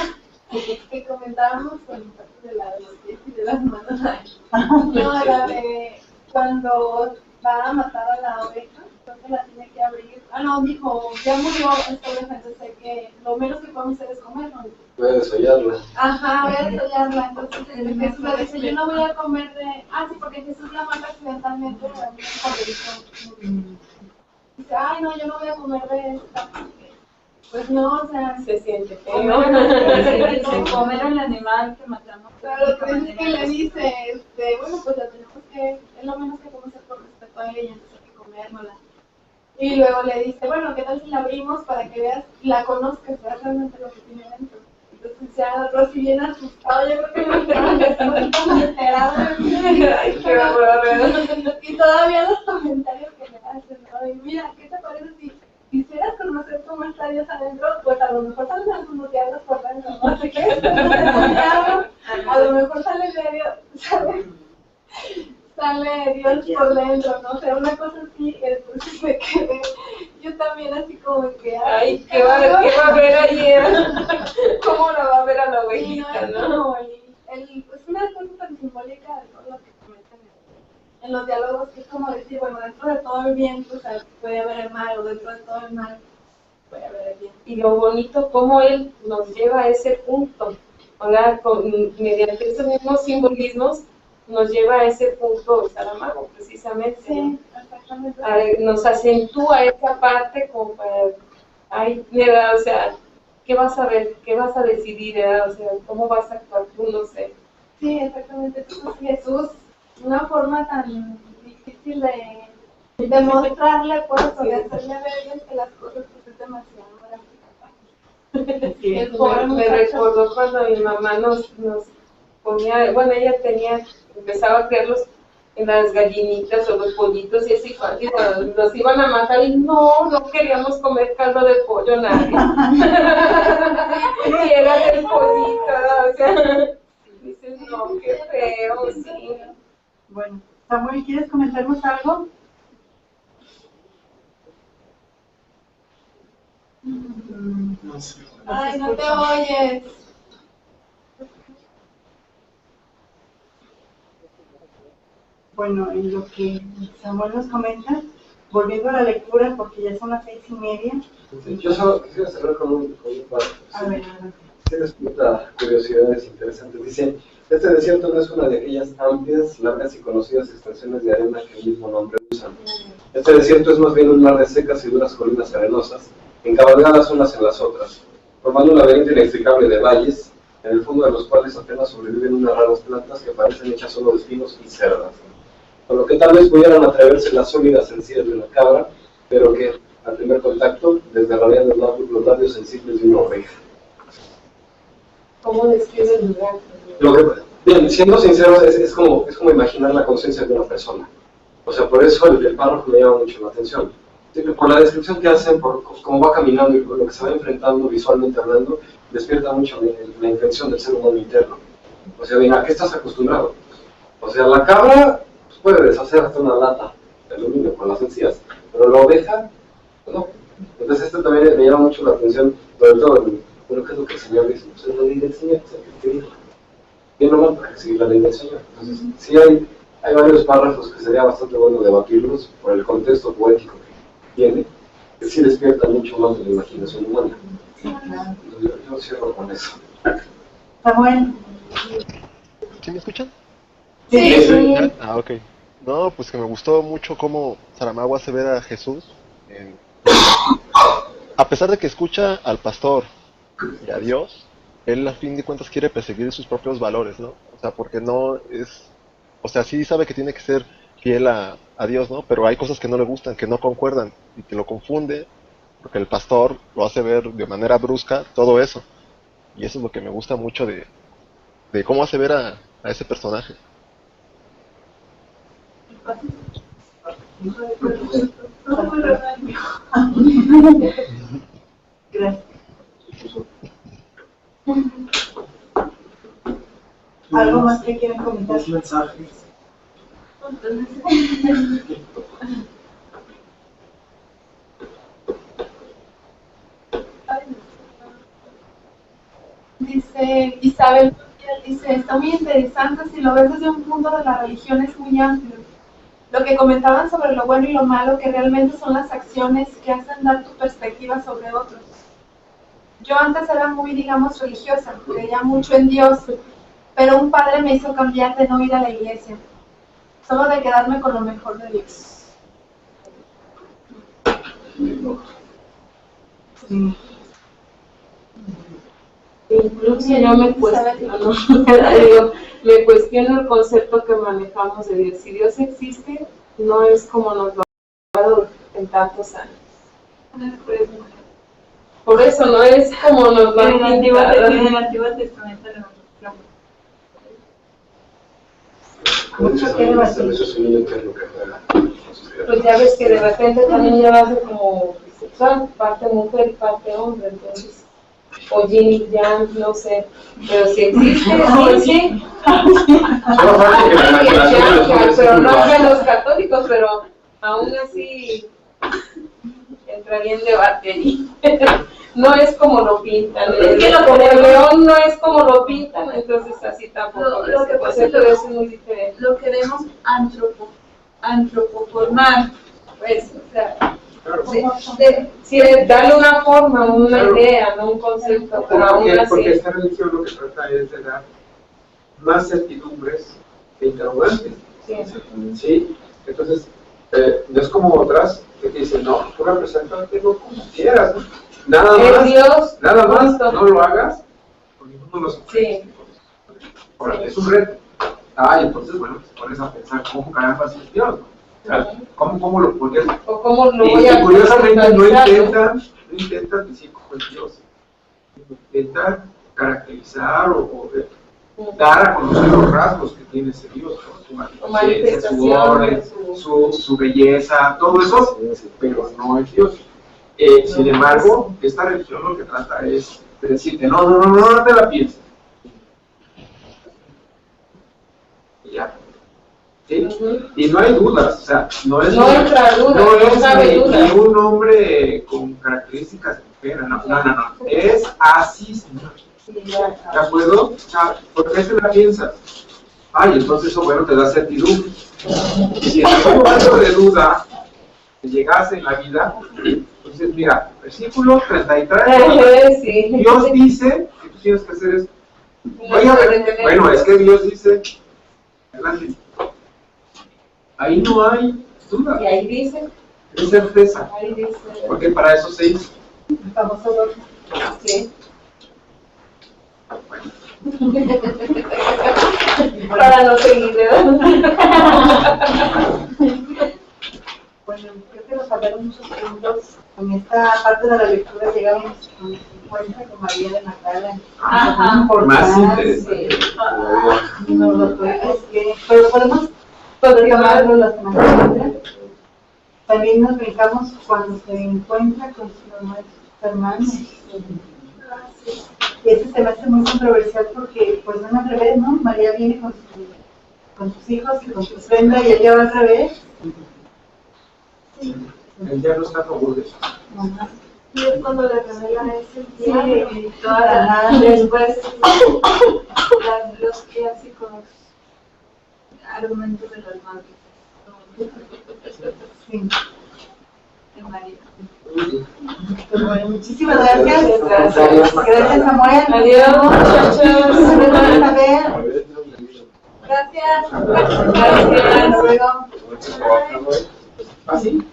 que comentábamos con la parte de los pies y de las manos, no, la de cuando va a matar a la oveja, creo que la tiene que abrir. Ah, no, dijo, ya murió esta oveja, entonces sé que lo menos que podemos hacer es comer, ¿no? Voy a desollarla. Ajá, voy a desollarla. Entonces Jesús le dice, yo no voy a comer de... Ah, sí, porque Jesús la mata accidentalmente, dice, ay, no, yo no voy a comer de esta. Pues no, o sea... Se siente feo. Comer al animal que matamos. Claro, pero es que le dice, bueno, pues la tenemos que... Es lo menos que podemos hacer por respeto a ella, entonces hay que comérnosla. Y luego le dice, bueno, ¿qué tal si la abrimos para que veas, la conozcas, veas realmente lo que tiene dentro? Entonces ya Rosy bien asustado, yo creo que me quedaron como enterado. Y todavía los comentarios que le hacen, ¿no? Y mira, ¿qué te parece si quisieras conocer cómo está Dios adentro? Pues a lo mejor salen algunos diablos por dentro, ¿no? Así que a lo mejor sale Dios por dentro, ¿no? O sea, una cosa así, entonces me quedé yo también así como que... Ay, ¿qué va a ver ayer? ¿Cómo la va a ver a la ovejita, no? Es una cosa tan simbólica de todo lo que comentan en los diálogos, que es como decir, bueno, dentro de todo el bien, pues puede haber el mal, o dentro de todo el mal puede haber el bien. Y lo bonito, cómo él nos lleva a ese punto, ¿verdad? Mediante esos mismos simbolismos, nos lleva a ese punto Saramago, precisamente. Sí, exactamente. Nos acentúa esa parte como para, ay, mira, o sea, ¿qué vas a ver? ¿Qué vas a decidir? O sea, ¿cómo vas a actuar tú? No sé. Sí, exactamente. Entonces Jesús, una forma tan difícil de mostrarle, pues, o de hacerle ver que las cosas pues, es demasiado gráfico. Sí, me recordó cuando mi mamá nos ponía, bueno, ella empezaba a criarlos en las gallinitas o los pollitos y así, cuando los iban a matar y no queríamos comer caldo de pollo nadie. Y era del pollito, ¿no? O sea, dices, no, qué feo, sí. Bueno, Samuel, ¿quieres comentarnos algo? No sé. Ay, no te oyes. Bueno, en lo que Samuel nos comenta, volviendo a la lectura, porque ya son las 6:30. Yo solo quisiera cerrar con un par. A ver. Tienes muchas curiosidades interesantes. Dice, este desierto no es una de aquellas amplias, largas y conocidas extensiones de arena que el mismo nombre usa. Este desierto es más bien un mar de secas y duras colinas arenosas, encabalgadas unas en las otras, formando un laberinto inextricable de valles, en el fondo de los cuales apenas sobreviven unas raras plantas que parecen hechas solo de espinos y cerdas, con lo que tal vez pudieran atreverse las sólidas encías de una cabra, pero que, al primer contacto, desgarrarían los labios sensibles de una oveja. ¿Cómo describe el lugar? Bien, siendo sinceros, es como imaginar la conciencia de una persona. O sea, por eso el párrafo me llama mucho la atención. Sí, que por la descripción que hacen, por cómo va caminando y por lo que se va enfrentando visualmente hablando, despierta mucho la intención del ser humano interno. O sea, ¿a qué estás acostumbrado? O sea, la cabra pues, puede deshacer hasta una lata de aluminio con las encías, pero la oveja, no. Entonces esto también me llama mucho la atención, sobre todo en lo que es lo que el Señor dice, pues es la ley del Señor, o sea, ¿qué dijo? Bien o mal, para que seguir la ley del Señor. Entonces, sí hay varios párrafos que sería bastante bueno debatirlos por el contexto poético que tiene, que sí despierta mucho más de la imaginación humana. Entonces, yo cierro con eso. Samuel. ¿Sí me escuchan? Sí. Ah, ok. No, pues que me gustó mucho cómo Saramago hace ver a Jesús. A pesar de que escucha al pastor y a Dios, él a fin de cuentas quiere perseguir sus propios valores, ¿no? O sea, porque no es... O sea, sí sabe que tiene que ser fiel a Dios, ¿no? Pero hay cosas que no le gustan, que no concuerdan y que lo confunde, porque el pastor lo hace ver de manera brusca todo eso. Y eso es lo que me gusta mucho de cómo hace ver a ese personaje. Gracias. ¿Algo más que quieran comentar? Los mensajes. Dice Isabel, dice, está muy interesante si lo ves desde un punto de la religión es muy amplio. Lo que comentaban sobre lo bueno y lo malo, que realmente son las acciones que hacen dar tu perspectiva sobre otros. Yo antes era muy, digamos, religiosa, creía mucho en Dios, pero un padre me hizo cambiar de no ir a la iglesia, solo de quedarme con lo mejor de Dios. Sí. Incluso yo me cuestiono el concepto que manejamos de Dios. Si Dios existe, no es como nos lo ha dado en tantos años. Por eso no es como nos lo han pintado. En el Antiguo Testamento Mucho que debatir. Eso es un niño interno que juega. Pues ya ves que de repente también ya va a ser como bisexual, parte mujer y parte hombre, entonces. O yin yang, no sé, pero si existe, sí. Pero no de los católicos, pero aún así entraría en debate allí. No es como lo pintan, el león no es como lo pintan, entonces así tampoco. Lo que pasa es muy diferente. Lo queremos antropoformar, pues, o sea. Sí, darle una forma, una idea, no un concepto, pero aún así. Porque esta religión lo que trata es de dar más certidumbres que interrogantes. ¿Sí? Entonces, no es como otras que te dicen, no, tú represéntatelo como quieras, ¿no? Nada más, Dios, nada más, no lo hagas, porque ninguno lo sabe. Sí. Ahora, es un reto. Y entonces, bueno, te pones a pensar, ¿cómo caramba es Dios? ¿No? O sea, ¿cómo lo podrías? O cómo lo voy Y a curiosamente no intentan decir cómo es Dios. Intentan caracterizar o dar a conocer los rasgos que tiene ese Dios, su magnificencia, su orden, su belleza, todo eso, pero no es Dios. Sin embargo, esta religión lo que trata es de decirte, no te la pienses. Y ya. ¿Sí? Y no hay dudas, o sea, no es ni un hombre con características de mujer, no, es así, señor. ¿De acuerdo? O sea, ¿por qué te la piensas? Entonces eso, bueno, te da certidumbre. Y si en algún momento de duda te llegase en la vida, entonces mira, versículo 33, Dios dice que tú tienes que hacer esto. Bueno, es que Dios dice, adelante. Ahí no hay duda. Y ahí dice. Es certeza. Ahí dice. Porque para eso se hizo. Vamos a ver. Sí. Para no seguir, ¿verdad? Bueno, creo que nos hablaron muchos puntos. En esta parte de la lectura llegamos a un encuentro con María de Magdala. Más interesante. Pero podemos retomarlo la semana que viene. También nos brincamos cuando se encuentra con sus hermanos. Y ese se me hace muy controversial porque, pues, no es al revés, ¿no? María viene con sus hijos y con su ofrenda y ella va al revés. El diablo está a favor de eso. Ajá. Y es cuando le revela ese diablo y Ajá. después los clásicos argumentos de las madres. Sí. De María. Pues bueno, muchísimas gracias. Gracias. Gracias, Samuel. Adiós, muchachos. Saludos a ver. Gracias. Gracias. Hasta luego. ¿Ah, sí?